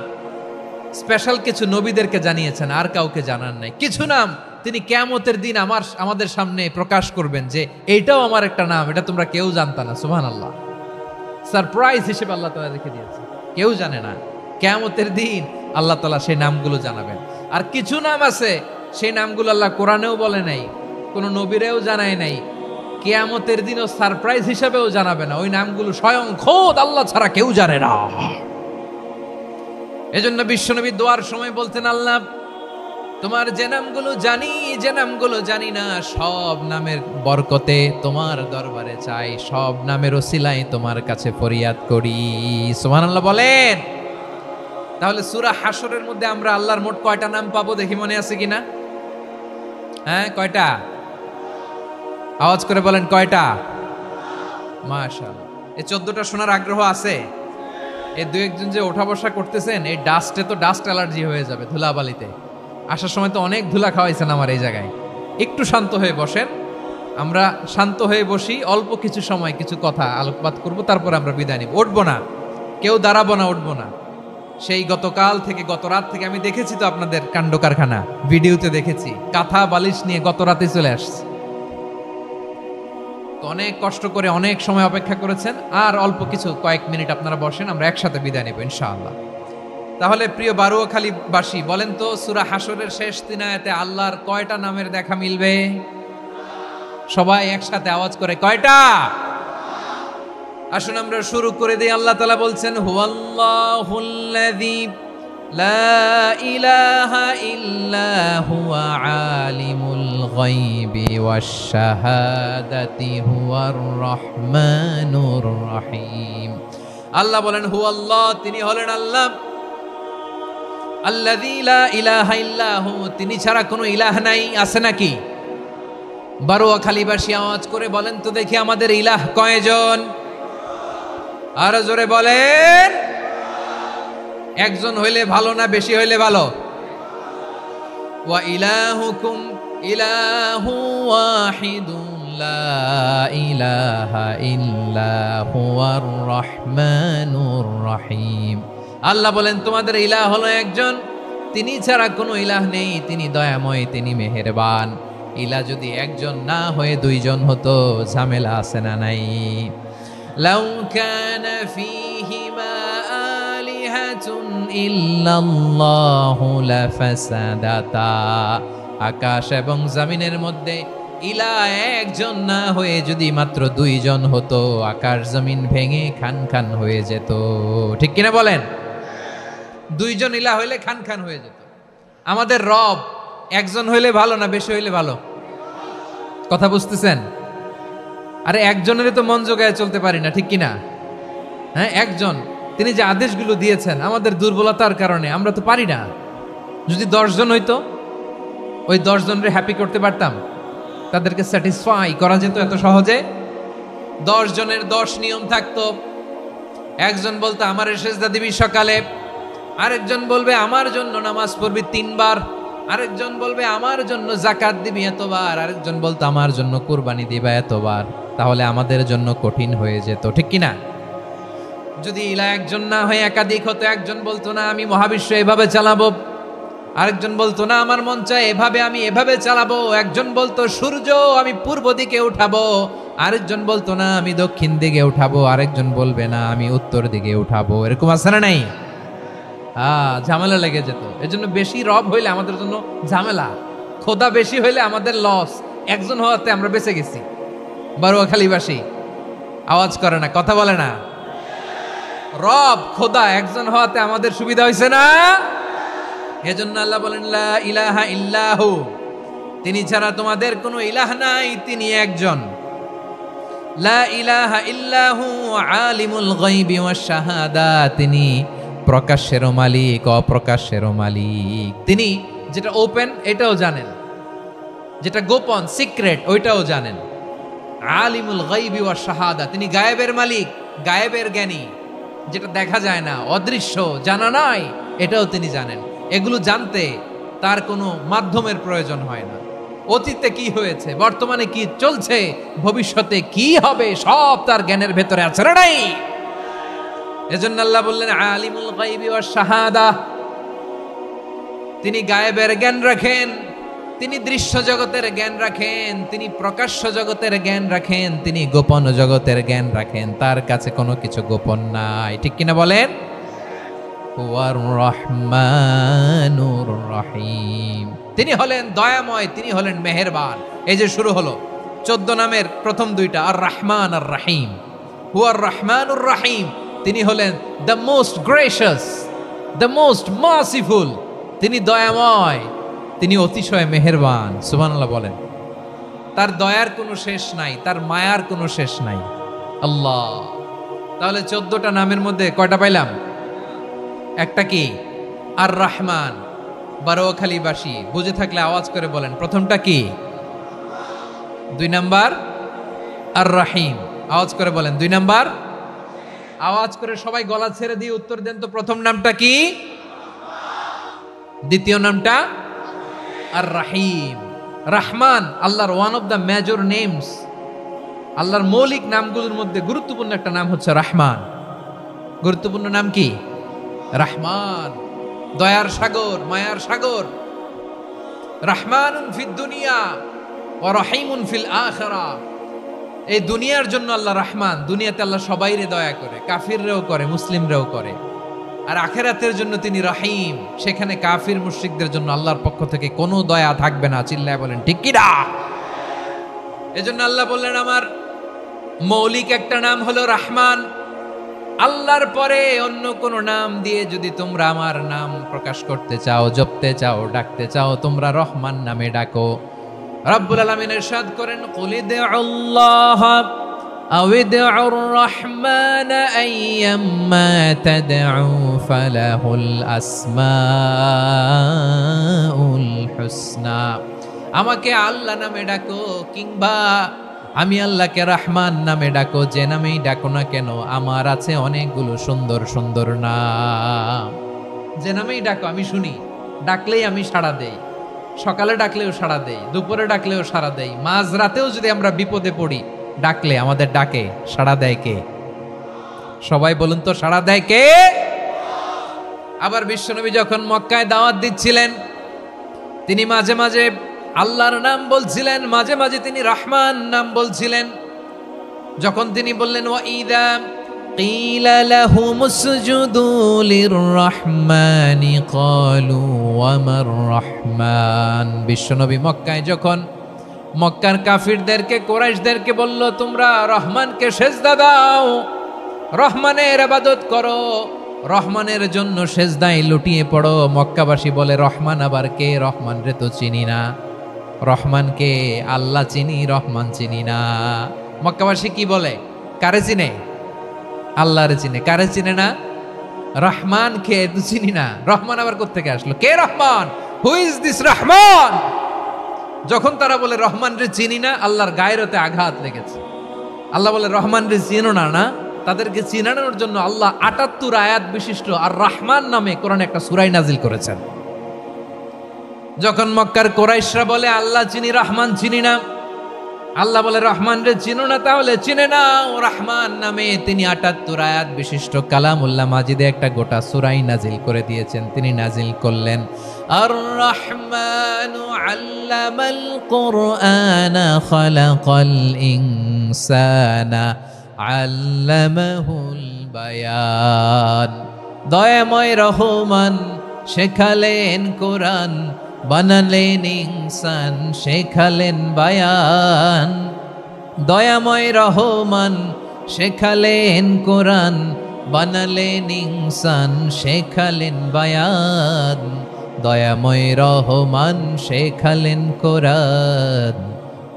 স্পেশাল কিছু নবীদেরকে জানিয়েছেন, আর কাউকে জানান নাই। কিছু নাম তিনি কিয়ামতের দিন আমাদের সামনে প্রকাশ করবেন যে এইটাও আমার একটা নাম, এটা তোমরা কেউ জানতা না। সুবহানাল্লাহ, সারপ্রাইজ হিসেবে আল্লাহ তাআলা রেখে দিয়েছে, কেউ জানে না। কিয়ামতের দিন আল্লাহ তাআলা সেই নামগুলো জানাবেন। আর কিছু নাম আছে সেই নামগুলো আল্লাহ কোরআনেও বলে নাই, কোনো নবীরেও জানায় নাই, কিয়ামতের দিনও সারপ্রাইজ হিসেবেও জানাবে না। ওই নামগুলো স্বয়ং খোদ আল্লাহ ছাড়া কেউ জানে না। এজন্য বিশ্বনবী দোয়ার সময় বলতেন, আল্লাহ তোমার যে নামগুলো জানি, যে নামগুলো জানি না, সব নামের বরকতে তোমার দরবারে চাই, সব নামের ওসিলায় তোমার কাছে ফরিয়াদ করি। সুবহানাল্লাহ বলেন। তাহলে সূরা হাশরের মধ্যে আমরা আল্লাহর মোট কয়টা নাম পাবো দেখি, মনে আছে কিনা? হ্যাঁ, কয়টা? আওয়াজ করে বলেন, কয়টা? মাশাআল্লাহ। এই 14টা শোনার আগ্রহ আছে? এই দু একজন যে ওঠা বসা করতেছেন, এই ডাস্টে তো ডাস্ট অ্যালার্জি হয়ে যাবে, ধুলাবালিতে। আসার সময় তো অনেক ধুলা খাওয়াইছেন আমার এই জায়গায়। একটু শান্ত হয়ে বসেন, আমরা শান্ত হয়ে বসি, অল্প কিছু সময় কিছু কথা আলোকপাত করব, তারপর আমরা বিদায় নিব। উঠবো না, কেউ দাঁড়াবো না, উঠবো না। সেই গতকাল থেকে, গত রাত থেকে আমি দেখেছি তো আপনাদের কাণ্ড কারখানা, ভিডিওতে দেখেছি, কাঁথা বালিশ নিয়ে গত রাতে চলে আসছে। অনেক কষ্ট করে অনেক সময় অপেক্ষা করেছেন, আর অল্প কিছু কয়েক মিনিট আপনারা বসেন, আমরা একসাথে বিদায় নেব ইনশাআল্লাহ। তাহলে প্রিয় বারুয়াখালীবাসী, বলেন তো সূরা হাশরের শেষ 3 আয়াতে আল্লাহর কয়টা নামের দেখা মিলবে? সবাই একসাথে আওয়াজ করে, কয়টা? আসুন আমরা শুরু করে দিই। আল্লাহ তাআলা বলছেন, হুয়াল্লাহুল্লাযী লা ইলাহা ইল্লা হুয়া আলিমুল গায়বি ওয়াশ শাহাদাতি হুয়ার রহমানুর রহিম। আল্লাহ বলেন, হুয়াল্লাহ, তিনি হলেন আল্লাহ, আল্লাযী লা ইলাহা ইল্লা হু, তিনি ছাড়া কোনো ইলাহ নাই। আছে নাকি? বারুয়াখালীবাসী আওয়াজ করে বলেন তো দেখি, আমাদের ইলাহ কয়জন? আরো জোরে বলেন। একজন হইলে ভালো না বেশি হইলে ভালো? ওয়া ইলাহুকুম ইলাহু ওয়াহিদুন লা ইলাহা ইল্লা হুয়ার রহমানুর রহিম। আল্লাহ বলেন, তোমাদের ইলাহ হলো একজন, তিনি ছাড়া কোনো ইলাহ নেই, তিনি দয়াময়, তিনি মেহেরবান। ইলাহ যদি একজন না হয়ে দুইজন হতো, ঝামেলা আছে না নাই? লাউ কানা ফীহিমা আলিহাতুন ইল্লাল্লাহু লাফাসাদাতা, আকাশ এবং জমিনের মধ্যে ইলাহ একজন না হয়ে যদি মাত্র দুইজন হতো, আকাশ জমিন ভেঙে খান খান হয়ে যেত। ঠিক কিনা বলেন? দুইজন ইলাহ হইলে খান খান হয়ে যেত। আমাদের রব একজন হইলে ভালো না বেশি হইলে ভালো? কথা বুঝতেছেন? আরে একজনের তো মন জোগায় চলতে পারি না, ঠিক কিনা? হ্যাঁ, একজন, তিনি যে আদেশগুলো দিয়েছেন আমাদের দুর্বলতার কারণে আমরা তো পারি না। যদি 10 জন হইতো, ওই 10 জনের হ্যাপি করতে পারতাম, তাদেরকে স্যাটিসফাই করা যেত এত সহজে। 10 জনের 10 নিয়ম থাকতো। একজন বলতো আমার সেজদা দিবি সকালে, আরেকজন বলবে আমার জন্য নামাজ পড়বি 3 বার, আরেকজন বলবে আমার জন্য যাকাত দিবি এতবার, আরেকজন বলতো আমার জন্য কুরবানি দিবা এতবার। তাহলে আমাদের জন্য কঠিন হয়ে যেত, ঠিক কিনা? যদি ইলা একজন না হয়ে একাধিক হতো, একজন বলতো না আমি মহাবিশ্ব এভাবে চালাবো, আরেকজন বলতো না আমার মন চায় এভাবে, আমি এভাবে চালাবো, একজন বলতো সূর্য আমি পূর্ব দিকে উঠাবো, আরেকজন বলতো না আমি দক্ষিণ দিকে উঠাবো, আরেকজন বলবে না আমি উত্তর দিকে উঠাবো। এরকম আছে না নাই? ঝামেলা লেগে যেত। এজন্য বেশি রব হইলে আমাদের জন্য ঝামেলা, খোদা বেশি হইলে আমাদের লস। একজন হওয়াতে আমরা বেঁচে গেছি। বারুয়াখালীবাসী আওয়াজ করে না, কথা বলে না। রব খোদা একজন হওয়াতে আমাদের সুবিধা হয়েছে না? এজন্য আল্লাহ বলেন লা ইলাহা ইল্লাহু, তিনি ছাড়া তোমাদের কোনো ইলাহ নাই, তিনি একজন। লা ইলাহা ইল্লাহু আলিমুল গায়বি ওয়াশ শাহাদা, তিনি প্রকাশ্যেরও মালিক অপ্রকাশ্যেরও মালিক। তিনি যেটা ওপেন এটাও জানেন, যেটা গোপন সিক্রেট ওইটাও জানেন। আলিমুল গায়বি ওয়াশ শাহাদা, তিনি গায়েবের মালিক, গায়েবের জ্ঞানী, যেটা দেখা যায় না, অদৃশ্য, জানা নাই, এটাও তিনি জানেন। এগুলো জানতে তার কোনো মাধ্যমের প্রয়োজন হয় না। অতীতে কি হয়েছে, বর্তমানে কি চলছে, ভবিষ্যতে কি হবে, সব তার জ্ঞানের ভেতরে আছে না নাই? এজন্য আল্লাহ বললেন আলিমুল গায়বি ওয়াশ শাহাদা, তিনি গায়েবের জ্ঞান রাখেন, তিনি দৃশ্য জগতের জ্ঞান রাখেন, তিনি প্রকাশ্য জগতের জ্ঞান রাখেন, তিনি গোপন জগতের জ্ঞান রাখেন। তার কাছে কোনো কিছু গোপন নাই, ঠিক কিনা বলেন? হুয়ার রহমানুর রহিম, তিনি হলেন দয়াময়, তিনি হলেন মেহেরবান। এই যে শুরু হলো 14 নামের প্রথম দুইটা, আর রহমান আর রহিম। হুয়ার রহমানুর রহিম, তিনি হলেন the most gracious, the most merciful, তিনি দয়াময়, তিনি অতিশয় মেহেরবান। সুবহানাল্লাহ বলেন। তার দয়ার কোনো শেষ নাই, তার মায়ার কোনো শেষ নাই। আল্লাহ, তাহলে 14টা নামের মধ্যে কয়টা পাইলাম? একটা কি? আর রহমান। বারোয়াখালীবাসী বুঝে থাকলে আওয়াজ করে বলেন, প্রথমটা কি? 2 নাম্বার আর রহিম। আওয়াজ করে বলেন 2 নাম্বার। আওয়াজ করে সবাই গলা ছেড়ে দিয়ে উত্তর দেন তো, প্রথম নামটা কি? দ্বিতীয় নামটা? আর রহিম। রহমান আল্লাহর one of the major names, আল্লাহর মৌলিক নামগুলোর মধ্যে গুরুত্বপূর্ণ একটা নাম হচ্ছে রহমান। গুরুত্বপূর্ণ নাম কি? রহমান, দয়ার সাগর, মায়ার সাগর। রহমানুন ফিদ দুনিয়া ওয়া রহিমুন ফিল আখিরা। এই দুনিয়ার জন্য আল্লাহ রহমান, দুনিয়াতে আল্লাহ সবাইরে দয়া করে, কাফিররেও করে, মুসলিমরেও করে। আর আখিরাতের জন্য তিনি রহিম, সেখানে কাফির মুশরিকদের জন্য আল্লাহর পক্ষ থেকে কোনো দয়া থাকবে না। চিল্লায় বলেন ঠিক কি না? এজন্য আল্লাহ বললেন আমার মৌলিক একটা নাম হলো রহমান। আল্লাহর পরে অন্য কোন নাম দিয়ে যদি তোমরা আমার নাম প্রকাশ করতে চাও, জপতে চাও, ডাকতে চাও, তোমরা রহমান নামে ডাকো। রব্বুল আলামিন ইরশাদ করেন, কুলিদুল্লাহ আউদিউর রহমান আইয়াম্মা তাদউ ফালাহুল আসমাউল হুসনা। আমাকে আল্লাহ নামে ডাকো, কিংবা আমি আল্লাহকে রহমান নামে ডাকো, যে নামেই ডাকো না কেন আমার আছে অনেকগুলো সুন্দর সুন্দর নাম। যে নামেই ডাকো আমি শুনি, ডাকলেই আমি সাড়া দেই। সকালে ডাকলেও সাড়া দেই, দুপুরে ডাকলেও সাড়া দেই, মাঝ রাতেও যদি আমরা বিপদে পড়ি, ডাকলে আমাদের ডাকে সাড়া দেয় কে? সবাই বলুন তো, সাড়া দেয় কে? আবার বিশ্বনবী যখন মক্কায় দাওয়াত দিচ্ছিলেন, তিনি মাঝে মাঝে আল্লাহর নাম বলছিলেন, মাঝে মাঝে তিনি রহমান নাম বলছিলেন। যখন তিনি বললেন ওয়াইদা কিলা লাহুমুসজুদু লিররহমানি ক্বালু ওয়ামার রহমান। বিশ্বনবী মক্কায় যখন মক্কার কাফিরদেরকে, কুরাইশদেরকে বলল, তোমরা রহমানকে সেজদা দাও, রহমানের ইবাদত করো, রহমানের জন্য সেজদায় লুটিয়ে পড়ো। মক্কাবাসী বলে, রহমান আবার কে? রহমান রে তো চিনি না। রহমানকে আল্লাহ চিনি, রহমান চিনি না। মক্কাবাসী কি বলে? কারে চিনে? আল্লাহরে চিনে। কারে চিনে না? রহমান কে তো চিনি না। রহমান আবার কোত্থেকে আসলো? কে Rahman? Who is this Rahman? যখন তারা বলে রহমান রে চিনি না, আল্লাহর গায়রতে আঘাত লেগেছে। আল্লাহ বলে রহমান রে চিনো না, না? তাদেরকে চিনানোর জন্য আল্লাহ ৭৮ আয়াত বিশিষ্ট আর রহমান নামে কোরআনে একটা সূরা নাজিল করেছেন। যখন মক্কার কুরাইশরা বলে আল্লাহ চিনি, রহমান চিনি না, আল্লাহ বলে রহমান রে চিনো না, তাহলে চিনে নাও রহমান নামে। তিনি ৭৮ আয়াত বিশিষ্ট কালামুল্লাহ মাজিদে একটা গোটা সূরা নাজিল করে দিয়েছেন। তিনি নাজিল করলেন, আর রহমানু আল্লামাল কুরআনা খালাকাল ইনসানা আল্লামাহুল বায়ান। দয়াময় রহমান শেখালেন কোরআন, বানালেন ইনসান, শেখালেন বায়ান। দয়াময় রহমান শেখালেন কোরআন, বানালেন ইনসান, শেখালেন বায়ান। দয়াময় রহমান শেখালেন কোরআন,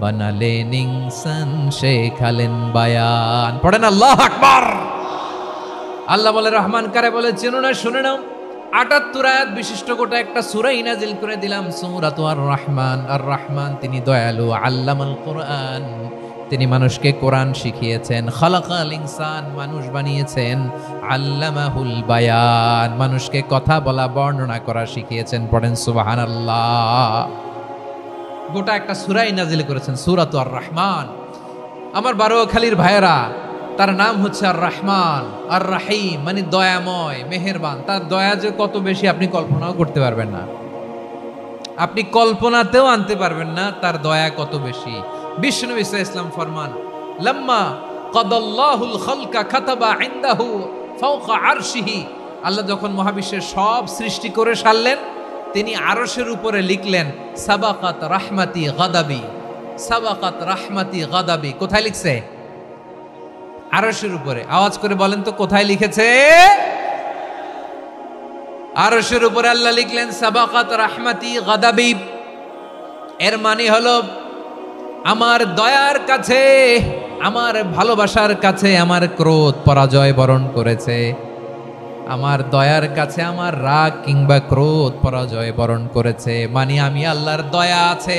বানালেন ইনসান শেখালেন বায়ান। পড়েন আল্লাহু আকবার। আল্লাহ বলে, রহমান কারে বলে চেনো না, শুনে নাও। ৭৮ আয়াত বিশিষ্ট গোটা একটা সূরাই নাজিল করে দিলাম, সূরাতু আর রহমান। আর রহমান তিনি দয়ালু, আল্লামাল কোরআন, তিনি মানুষকে কোরআন শিখিয়েছেন। খালাকাল ইনসান, মানুষ বানিয়েছেন। আল্লামাহুল বায়ান, মানুষকে কথা বলা বর্ণনা করা শিখিয়েছেন। পড়েন সুবহানাল্লাহ। গোটা একটা সূরাই নাজিল করেছেন, সূরাতু আর রহমান। আমার বারোয়াখালীর ভাইয়েরা, তার নাম হচ্ছে আর রহমান আর রাহিম, মানে দয়াময়, মেহেরবান। তার দয়া যে কত বেশি আপনি কল্পনাও করতে পারবেন না, আপনি কল্পনাতেও আনতে পারবেন না তার দয়া কত বেশি। বিশ্বনবী সাল্লাল্লাহু আলাইহি ওয়াসাল্লাম ফরমান, লাম্মা কাদাল্লাহুল খালকা কাতাবা ইনদাহু ফাওকা আরশিহি, আল্লাহ যখন মহাবিশ্বের সব সৃষ্টি করে সারলেন, তিনি আরশের উপরে লিখলেন সাবাকাত রাহমাতি গাদাবি, সাবাকাত রাহমাতি গাদাবি। কোথায় লিখছে? আরশের উপরে। আওয়াজ করে বলেন তো কোথায় লিখেছে? আরশের উপরে আল্লাহ লিখলেন সাবাকাত রাহমাতি গাদাবি। এর মানে হলো আমার দয়ার কাছে, আমার ভালোবাসার কাছে আমার ক্রোধ পরাজয় বরণ করেছে। আমার দয়ার কাছে আমার রাগ কিংবা ক্রোধ পরাজয় বরণ করেছে। মানে আমি আল্লাহর দয়া আছে,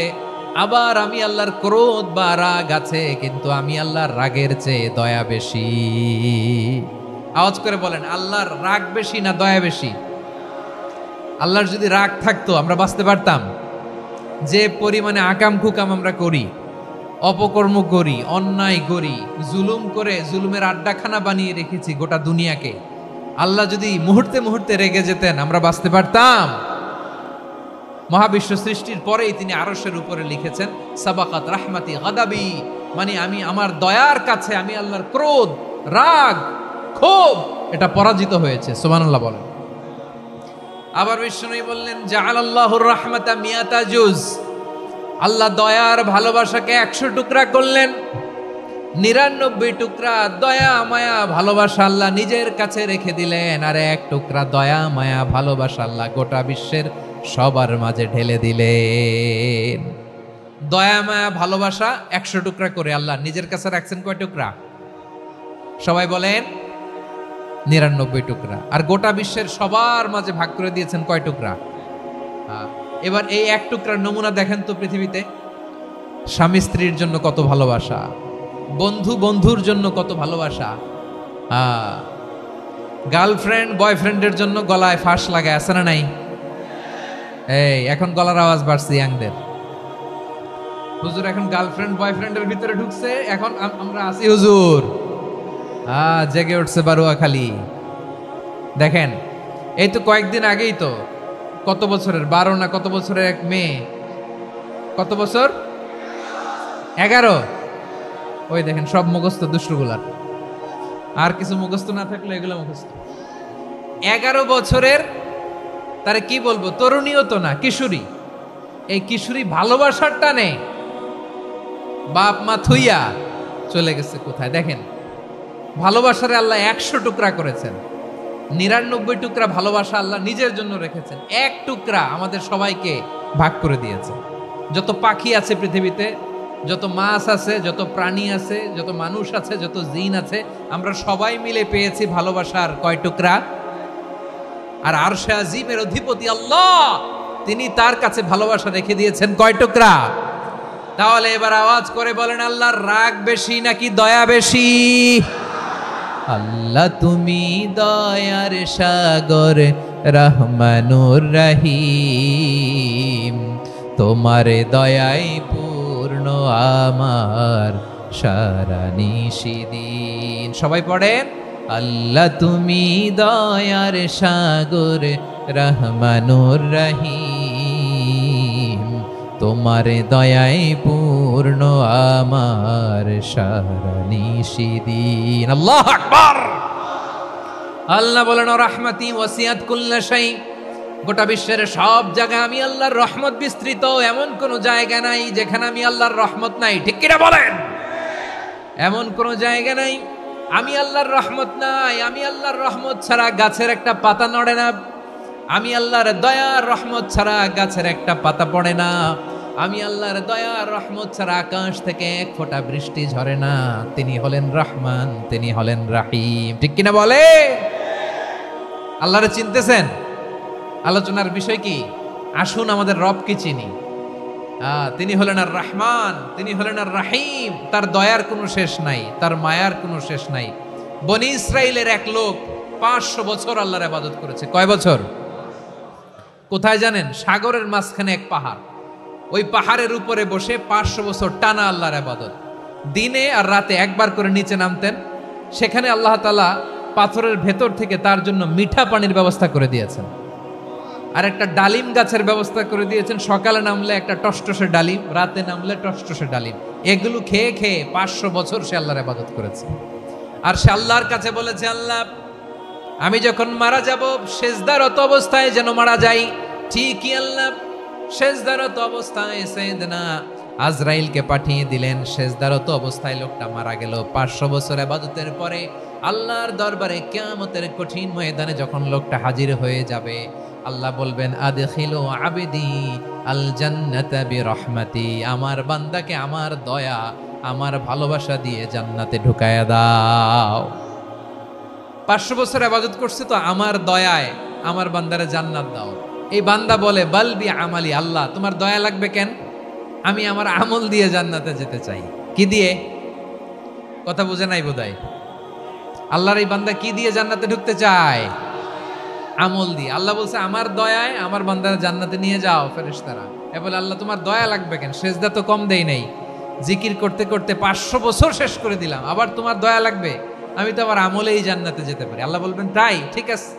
আবার আমি আল্লাহর ক্রোধ বা রাগ আছে, কিন্তু আমি আল্লাহর রাগের চেয়ে দয়া বেশি। আওয়াজ করে বলেন, আল্লাহর রাগ বেশি না দয়া বেশি? আল্লাহর যদি রাগ থাকতো আমরা বাঁচতে পারতাম? যে পরিমাণে আকাম কুকাম আমরা করি, অপকর্ম করি, অন্যায় করি, জুলুম করে জুলুমের আড্ডাখানা বানিয়ে রেখেছি গোটা দুনিয়াকে, আল্লাহ যদি মুহূর্তে মুহূর্তে রেগে যেতেন আমরা বাঁচতে পারতাম? মহাবিশ্ব সৃষ্টির পরেই তিনি আরশের উপরে লিখেছেন সাবাকাত রাহমাতি গাদাবি, মানে আমি আমার দয়ার কাছে আমি আল্লাহর ক্রোধ, রাগ, ক্ষোভ এটা পরাজিত হয়েছে। সুবহানাল্লাহ বলেন। আবার বিষ্ণু বললেন জাআলাল্লাহুর রাহমাতা মিয়াতা জুজ, আল্লাহ দয়ার ভালোবাসাকে 100 টুকরা করলেন। 99 টুকরা দয়া মায়া ভালোবাসা আল্লাহ নিজের কাছে রেখে দিলেন, আর 1 টুকরা দয়া মায়া ভালোবাসা আল্লাহ গোটা বিশ্বের সবার মাঝে ঢেলে দিলেন। দয়া মায়া ভালোবাসা 100 টুকরা করে আল্লাহ নিজের কাছে রাখছেন কয় টুকরা? সবাই বলেন 99 টুকরা। আর গোটা বিশ্বের সবার মাঝে ভাগ করে দিয়েছেন কয় টুকরা? এবার এই 1 টুকরার নমুনা দেখেন তো পৃথিবীতে। স্বামী স্ত্রীর জন্য কত ভালোবাসা, বন্ধু বন্ধুর জন্য কত ভালোবাসা, গার্লফ্রেন্ড বয়ফ্রেন্ডের জন্য গলায় ফাঁস লাগায়, আছে না নাই? এই এখন গলার আওয়াজ বাড়ছে ইয়াংদের। হুজুর এখন গার্লফ্রেন্ড বয়ফ্রেন্ডের ভিতরে ঢুকছে, এখন আমরা আছি হুজুর। জেগে উঠছে বারোয়াখালী। দেখেন এই তো কয়েকদিন আগেই তো, কত বছরের 12 না কত বছরের এক মেয়ে, কত বছর? 11। ওই দেখেন সব মুখস্থ দুষ্টগুলার, আর কিছু মুখস্থ না থাকলে এগুলো মুখস্থ। 11 বছরের, তারে কি বলবো, তরুণীও তো না, কিশোরী। এই কিশোরী ভালোবাসার টানে বাপ মা থুইয়া চলে গেছে কোথায়? দেখেন ভালোবাসারে আল্লাহ 100 টুকরা করেছেন, 99 টুকরা ভালোবাসা আল্লাহ নিজের জন্য রেখেছেন, 1 টুকরা আমাদের সবাইকে ভাগ করে দিয়েছে। যত পাখি আছে পৃথিবীতে, যত মাছ আছে, যত প্রাণী আছে, যত মানুষ আছে, যত জিন আছে, আমরা সবাই মিলে পেয়েছি ভালোবাসার কয় টুকরা? আর আরশে আজিমের অধিপতি আল্লাহ, তিনি তার কাছে ভালোবাসা রেখে দিয়েছেন কয় টুকরা? তাহলে এবার আওয়াজ করে বলেন, আল্লাহর রাগ বেশি নাকি দয়া বেশি? আল্লাহ তুমি দয়ার সাগর রহমানুর রহিম, তোমার দয়ায় পূর্ণ আমার সারা নিশিদিন। সবাই পড়েন, আল্লাহ তুমি দয়ার সাগর রহমানুর রহিম, তোমার দয়ায় পূর্ণ আমার সারা নিশিদিন। আল্লাহু আকবার। আল্লাহ বলেন রাহমাতি ওয়াসিয়াত কুল্লা শাই, গোটা বিশ্বের সব জায়গায় আমি আল্লাহর রহমত বিস্তৃত, এমন কোন জায়গা নাই যেখানে আমি আল্লাহর রহমত নাই। ঠিক কিনা বলেন? এমন কোন জায়গা নাই আমি আল্লাহর রহমত নাই। আমি আল্লাহর রহমত ছাড়া গাছের একটা পাতা নড়ে না, আমি আল্লাহর দয়ার রহমত ছাড়া গাছের একটা পাতা পড়ে না। আমি আল্লাহর দয়া আর রহমত ছাড়া আকাশ থেকে এক ফোঁটা বৃষ্টি ঝরে না। তিনি হলেন রহমান, তিনি হলেন রাহিম। ঠিক কিনা বলে? আল্লাহরে চিনতেছেন? আলোচনার বিষয় কি? আসুন আমাদের রবকে চিনি। তিনি হলেন আর রহমান, তিনি হলেন আর রাহিম। তার দয়ার কোনো শেষ নাই, তার মায়ার কোনো শেষ নাই। বনি ইসরাইলের এক লোক 500 বছর আল্লাহর ইবাদত করেছে। কয় বছর? কোথায় জানেন? সাগরের মাঝখানে এক পাহাড়, ওই পাহাড়ের উপরে বসে 500 বছর টানা আল্লাহর ইবাদত। দিনে আর রাতে একবার করে নিচে নামতেন। সেখানে আল্লাহ তাআলা পাথরের ভেতর থেকে তার জন্য মিঠা পানির ব্যবস্থা করে দিয়েছেন, আর একটা ডালিম গাছের ব্যবস্থা করে দিয়েছেন। সকালে নামলে একটা টসটসে ডালিম, রাতে নামলে টসটসে ডালিম। এগুলো খেয়ে খেয়ে 500 বছর সে আল্লাহর ইবাদত করেছে। আর সে আল্লাহর কাছে বলেছে, আল্লাহ আমি যখন মারা যাব সেজদারত অবস্থায় যেন মারা যাই। ঠিকই আল্লাহ সেজদারত অবস্থায় সাইয়েদনা আজরাইলকে পাঠিয়ে দিলেন। সেজদারত অবস্থায় লোকটা মারা গেল। 500 বছর ইবাদতের পরে আল্লাহর দরবারে কিয়ামতের কঠিন ময়দানে যখন লোকটা হাজির হয়ে যাবে, আল্লাহ বলবেন, আদখিলু আবদি আল জান্নাতা বিরহমাতি। আমার বান্দাকে আমার দয়া, আমার ভালোবাসা দিয়ে জান্নাতে ঢুকায়া দাও। 500 বছর ইবাদত করছে তো আমার দয়ায় আমার বান্দারে জান্নাত দাও। এই বান্দা বলে, বালবি আমালি, আল্লাহ তোমার দয়া লাগবে কেন? আমি আমার আমল দিয়ে জান্নাতে যেতে চাই। কি দিয়ে? কথা বুঝে নাই বোধহয়। আল্লাহর এই বান্দা কি দিয়ে জান্নাতে ঢুকতে চায়? আমল দিয়ে। আল্লাহ বলছে, আমার দয়ায় আমার বান্দারা জান্নাতে নিয়ে যাও ফেরেশতারা। এ বলে, আল্লাহ তোমার দয়া লাগবে কেন? সেজদা তো কম দেই নাই, জিকির করতে করতে 500 বছর শেষ করে দিলাম, আবার তোমার দয়া লাগবে? আমি তো আমার আমলেই জান্নাতে যেতে পারি। আল্লাহ বলবেন, তাই ঠিক আছে,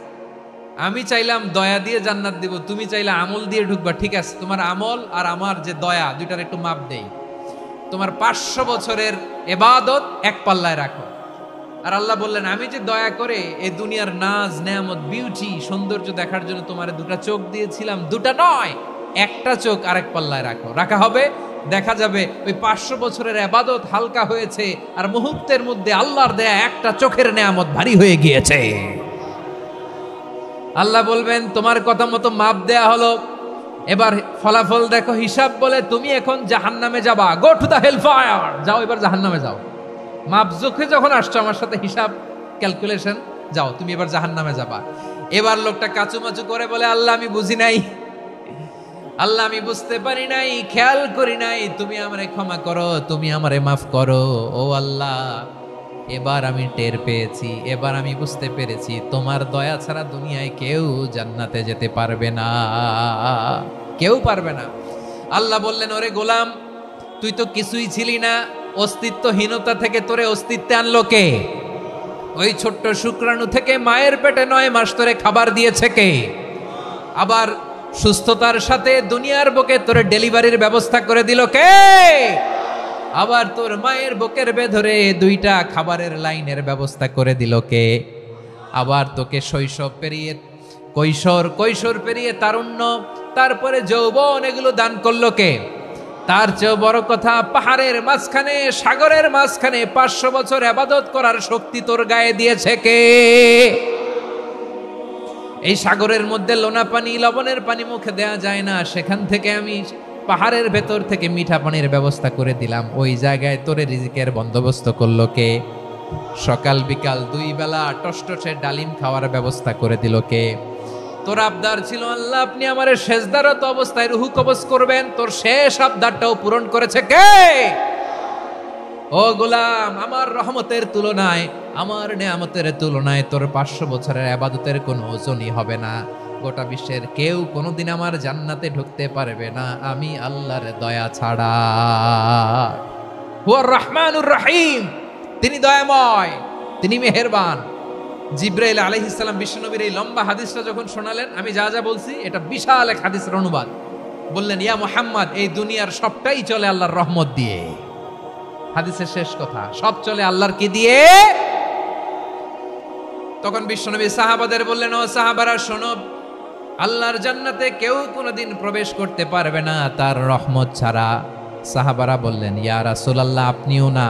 আমি চাইলাম দয়া দিয়ে জান্নাত দিব, তুমি চাইলে আমল দিয়ে ঢুকবা। ঠিক আছে, তোমার আমল আর আমার যে দয়া, দুইটার একটু মাপ দেই। তোমার 500 বছরের ইবাদত এক পাল্লায় রাখো। আর আল্লাহ বললেন, আমি যে দয়া করে এই দুনিয়ার নাজ নেয়ামত বিউটি সৌন্দর্য দেখার জন্য তোমার দুটা চোখ দিয়েছিলাম, দুটা নয় একটা চোখ আরেক পাল্লায় রাখো। রাখা হবে, দেখা যাবে ওই 500 বছরের ইবাদত হালকা হয়েছে, আর মুহূর্তের মধ্যে আল্লাহর দেয়া একটা চোখের নেয়ামত ভারী হয়ে গিয়েছে। আল্লাহ বলবেন, তোমার কথা মতো মাপ দেয়া হলো, এবার ফলাফল দেখো। হিসাব বলে, তুমি এখন জাহান্নামে যাবা। Go to the hell fire, যাও এবার জাহান্নামে যাও। মাপ চোখে যখন আসছো আমার সাথে হিসাব ক্যালকুলেশন, যাও তুমি এবার জাহান্নামে যাবা। এবার লোকটা কাচুমাচু করে বলে, আল্লাহ আমি বুঝি নাই, আল্লাহ আমি বুঝতে পারি নাই, খেয়াল করি নাই, তুমি আমারে ক্ষমা করো, তুমি আমারে মাফ করো। ও আল্লাহ, এবার আমি টের পেয়েছি, এবার আমি বুঝতে পেরেছি, তোমার দয়া ছাড়া দুনিয়ায় কেউ জান্নাতে যেতে পারবে না, কেউ পারবে না। আল্লাহ বললেন, ওরে গোলাম, তুই তো কিছুই ছিলি না, অস্তিত্বহীনতা থেকে তোরে অস্তিত্বে আনলো কে? ওই ছোট্ট শুক্রাণু থেকে মায়ের পেটে 9 মাস তোরে খাবার দিয়েছে কে? আবার সুস্থতার সাথে দুনিয়ার বুকে তোরে ডেলিভারির ব্যবস্থা করে দিল কে? আবার তোর মায়ের বুকের ভেতরে 2টা খাবারের লাইনের ব্যবস্থা করে দিল কে? আবার তোকে শৈশব পেরিয়ে কৈশোর পেরিয়ে তারুণ্য, তারপরে যৌবন, এগুলো দান করলো কে? তার চেয়ে বড় কথা, পাহাড়ের মাঝখানে, সাগরের মাঝখানে 500 বছর ইবাদত করার শক্তি তোর গায়ে দিয়েছে কে? এই সাগরের মধ্যে লোনা পানি, লবণের পানি মুখে দেয়া যায় না, সেখান থেকে আমি পাহাড়ের ভেতর থেকে মিঠা পানির ব্যবস্থা করে দিলাম। ওই জায়গায় তোরে রিজিকের বন্দোবস্ত করলো কে? সকাল বিকাল 2 বেলা টসটসে ডালিম খাওয়ার ব্যবস্থা করে দিল কে? তোর আবদার ছিল, আল্লাহ আপনি আমারে সেজদারত অবস্থায় রুহু কবজ করবেন, তোর শেষ আবদারটাও পূরণ করেছে কে? ও গোলাম, আমার রহমতের তুলনায়, আমার নেয়ামতের তুলনায় তোর 500 বছরের ইবাদতের কোনো ওজনই হবে না। গোটা বিশ্বের কেউ কোনোদিন আমার জান্নাতে ঢুকতে পারবে না আমি আল্লাহর দয়া ছাড়া। হুয়ার রহমানুর রহিম, তিনি দয়াময়, তিনি মেহেরবান। জিব্রাইল আলাইহিস সালাম বিশ্বনবীর এই লম্বা হাদিসটা যখন শোনালেন, আমি যা যা বলছি এটা বিশাল এক হাদিসের অনুবাদ। বললেন, ইয়া মুহাম্মদ, এই দুনিয়ার সবটাই চলে আল্লাহর রহমত দিয়ে। হাদিসের শেষ কথা, সব চলে আল্লাহর কি দিয়ে? তখন বিশ্বনবী সাহাবাদের বললেন, ও সাহাবারা শোনো, আল্লাহর জান্নাতে কেউ কোনোদিন প্রবেশ করতে পারবে না তার রহমত ছাড়া। সাহাবারা বললেন, ইয়া রাসূলুল্লাহ, আপনিও না?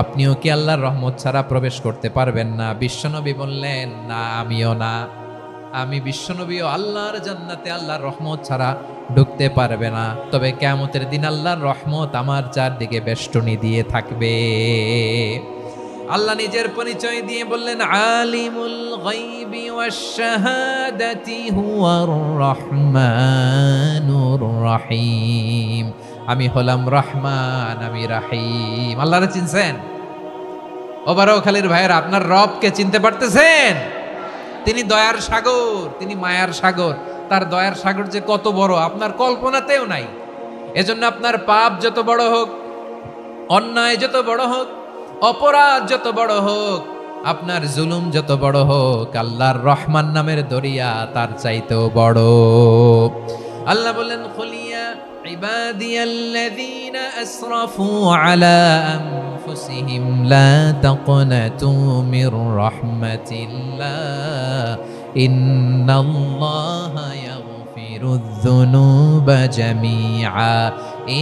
আপনিও কি আল্লাহর রহমত ছাড়া প্রবেশ করতে পারবেন না? বিশ্বনবী বললেন, না আমিও না। আমি বিশ্বনবীও আল্লাহর জান্নাতে আল্লাহর রহমত ছাড়া ঢুকতে পারবে না, তবে কিয়ামতের দিন আল্লাহর রহমত আমার চারদিকে বেষ্টনী দিয়ে থাকবে। আল্লাহ নিজের পরিচয় দিয়ে বললেন, আলিমুল গায়বি ওয়াশ শাহাদাতি হুয়ার রহমানুর রহিম। আমি হলাম রহমান, আমি রাহিম। আল্লাহরে চিনছেন? ওবারও খালির ভাইয়ের, আপনার রবকে চিনতে পারতেছেন? তিনি দয়ার সাগর, তিনি মায়ার সাগর। তার দয়ার সাগর যে কত বড় আপনার কল্পনাতেও নাই। এজন্য আপনার পাপ যত বড় হোক, অন্যায় যত বড় হোক, অপরাধ যত বড় হোক, আপনার জুলুম যত বড় হোক, আল্লাহর রহমান নামের দরিয়া তার চাইতেও বড়। আল্লাহ বললেন, খুলিয়া ইবাদিয়াল্লাযীনা আসরাফু আলা আনফুসিহিম লা তাকনাতু মির রাহমাতিল্লাহ ইন্নাল্লাহা ইয়াগফিরুয যুনুবা জামিআ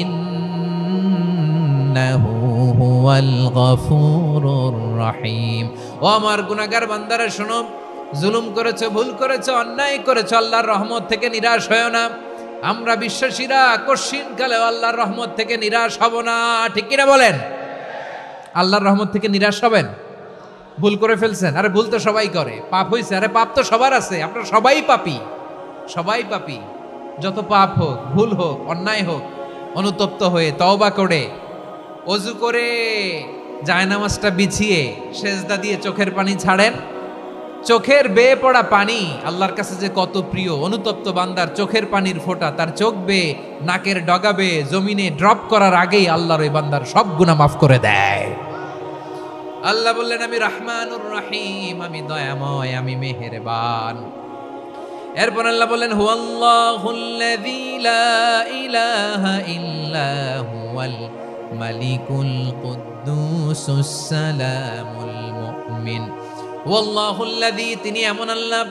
ইন্নাহু হুয়াল গফুরুর রহিম। ও আমার গুনাহগার বান্দারা শোনো, জুলুম করেছো, ভুল করেছো, অন্যায় করেছো, আল্লাহর রহমত থেকে নিরাশ হয়ো না। আমরা বিশ্বাসীরা কশিনকালেও আল্লাহর রহমত থেকে নিরাশ হব না, ঠিক কিনা বলেন? আল্লাহর রহমত থেকে নিরাশ হবেন? ভুল করে ফেলছেন, আরে ভুল তো সবাই করে। পাপ হয়েছে, আরে পাপ তো সবার আছে, আপনারা সবাই পাপী, সবাই পাপী। যত পাপ হোক, ভুল হোক, অন্যায় হোক, অনুতপ্ত হয়ে তওবা করে, ওযু করে, জায়নামাজটা বিছিয়ে সেজদা দিয়ে চোখের পানি ছাড়েন। চোখের বেয়ে পড়া পানি আল্লাহর কাছে যে কত প্রিয়। অনুতপ্ত বান্দার চোখের পানির ফোঁটা তার চোখ বেয়ে, নাকের ডগা বেয়ে জমিনে ড্রপ করার আগেই আল্লাহর ওই বান্দার সব গুনাহ মাফ করে দেয়। আল্লাহ বললেন, আমি রহমানুর রহিম, আমি দয়াময়, আমি মেহেরবান। এরপর আল্লাহ বললেন, হুয়াল্লাহুল্লাযী লা ইলাহা ইল্লা হুয়াল মালিকুল কুদ্দুসুস সালামুল মুমিন। ওয়াল্লাহুল্লাযী, তিনি এমন আল্লাহ,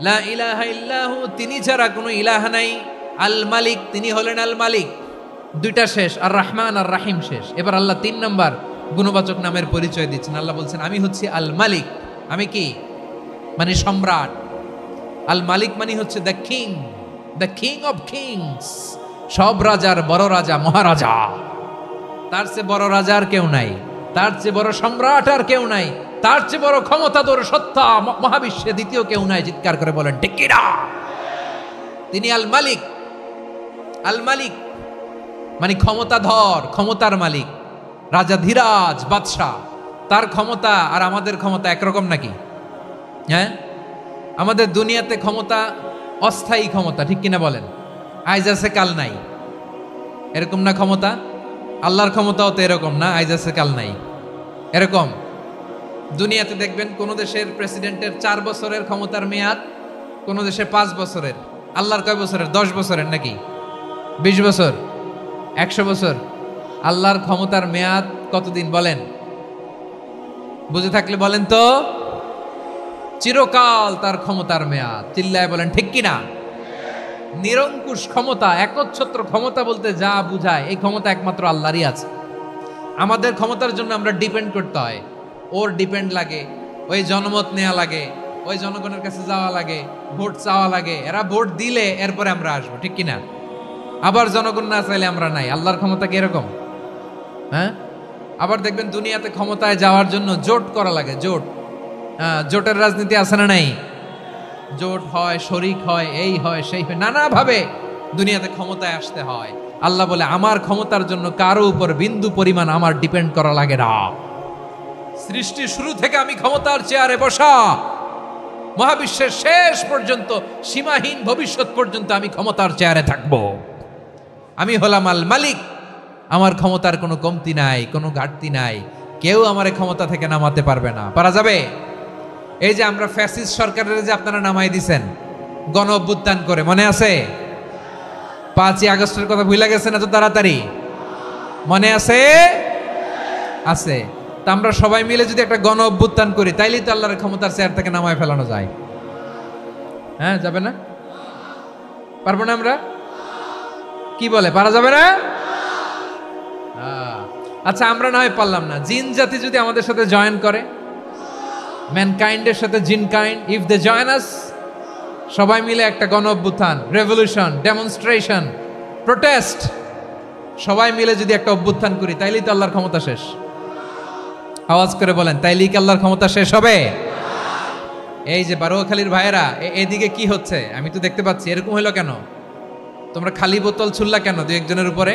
লা ইলাহা ইল্লাহু, তিনি ছাড়া কোনো ইলাহ নাই। আল মালিক, তিনি হলেন আল মালিক। দুইটা শেষ, আর রহমান আর রাহিম শেষ। এবার আল্লাহ 3 নাম্বার গুণবাচক নামের পরিচয় দিচ্ছেন। আল্লাহ বলছেন, আমি হচ্ছি আল মালিক। আমি কি? মানে সম্রাট। আল মালিক মানে হচ্ছে the king, the king of kings. সব রাজার বড় রাজা, মহারাজা। তার চেয়ে বড় রাজা আর কেউ নাই, তার চেয়ে বড় সম্রাট আর কেউ নাই, তার চেয়ে বড় ক্ষমতাধর সত্তা মহাবিশ্বে দ্বিতীয় কেউ নাই। চিৎকার করে বলেন ঠিক কিনা? তিনি আল মালিক। আল মালিক মানে ক্ষমতাধর, ক্ষমতার মালিক, রাজা ধীরাজ বাদশাহ। তার ক্ষমতা আর আমাদের ক্ষমতা একরকম নাকি? হ্যাঁ, আমাদের দুনিয়াতে ক্ষমতা অস্থায়ী ক্ষমতা, ঠিক কিনা বলেন? আইজ আছে কাল নাই, এরকম না ক্ষমতা? আল্লাহর ক্ষমতাও তো এরকম না, আইজ আছে কাল নাই এরকম। দুনিয়াতে দেখবেন কোন দেশের প্রেসিডেন্টের 4 বছরের ক্ষমতার মেয়াদ, কোন দেশে 5 বছরের। আল্লাহর কয় বছরের? 10 বছরের নাকি 20 বছর, 100 বছর। আল্লাহর ক্ষমতার মেয়াদ কতদিন বলেন? বুঝে থাকলে বলেন তো। চিরকাল তার ক্ষমতার মেয়াদ। চিল্লায় বলেন ঠিক কিনা? নিরঙ্কুশ ক্ষমতা, একচ্ছত্র ক্ষমতা বলতে যা বুঝায়, এই ক্ষমতা একমাত্র আল্লাহরই আছে। আমাদের ক্ষমতার জন্য আমরা ডিপেন্ড করতে হয়, ওর ডিপেন্ড লাগে, ওই জনমত নেওয়া লাগে, ওই জনগণের কাছে যাওয়া লাগে, ভোট চাওয়া লাগে। এরা ভোট দিলে এরপরে আমরা আসবো, ঠিক কিনা? আবার জনগণ না চাইলে আমরা নাই। আল্লাহর ক্ষমতা কি এরকম? হ্যাঁ, আবার দেখবেন দুনিয়াতে ক্ষমতায় যাওয়ার জন্য জোট করা লাগে। জোট, জোটের রাজনীতি আছে না নাই? জোট হয়, শরিক হয়, এই হয়, সেই হয়, নানাভাবে দুনিয়াতে ক্ষমতায় আসতে হয়। আল্লাহ বলে, আমার ক্ষমতার জন্য কারো উপর বিন্দু পরিমাণ আমার ডিপেন্ড করা লাগে না। সৃষ্টির শুরু থেকে আমি ক্ষমতার চেয়ারে বসা, মহাবিশ্বের শেষ পর্যন্ত, সীমাহীন ভবিষ্যৎ পর্যন্ত আমি ক্ষমতার চেয়ারে থাকব। আমি হলাম আল মালিক। আমার ক্ষমতার কোনো কমতি নাই, কোনো ঘাটতি নাই। কেউ আমার ক্ষমতা থেকে নামাতে পারবে না। পারা যাবে? এই যে আমরা ফ্যাসিস্ট সরকারের যে আপনারা নামাই দিছেন গণ অভ্যুত্থান করে, মনে আছে? 5ই আগস্টের কথা ভুলে গেছেন এত তাড়াতাড়ি? মনে আছে? আছে। তা আমরা সবাই মিলে যদি একটা গণ অভ্যুত্থান করি, তাইলেই তো আল্লাহর ক্ষমতার চেয়ার থেকে নামায় ফেলানো যায়। হ্যাঁ, যাবে না? পারবো না আমরা? কি বলে, পারা যাবে না? আচ্ছা, আমরা না হয় পারলাম না, জিন জাতি যদি আমাদের সাথে জয়েন করে, ম্যানকাইন্ডের সাথে জিনকাইন্ড, ইফ দে জয়েন আস, সবাই মিলে একটা গণ অভ্যুত্থান, রেভলিউশন, ডেমনস্ট্রেশন, প্রোটেস্ট, সবাই মিলে যদি একটা অভ্যুত্থান করি তাইলেই তো আল্লাহর ক্ষমতা শেষ। আওয়াজ করে বলেন, তাইলেই কি আল্লাহর ক্ষমতা শেষ হবে? এই যে বারোয়াখালীর ভাইয়েরা, এদিকে কি হচ্ছে আমি তো দেখতে পাচ্ছি, এরকম হইলো কেন? তোমরা খালি বোতল ছুড়লা কেন দু একজনের উপরে?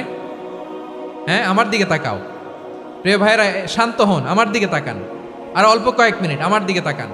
হ্যাঁ, আমার দিকে তাকাও। প্রিয় ভাইয়েরা, শান্ত হন, আমার দিকে তাকান। আর অল্প কয়েক মিনিট আমার দিকে তাকান।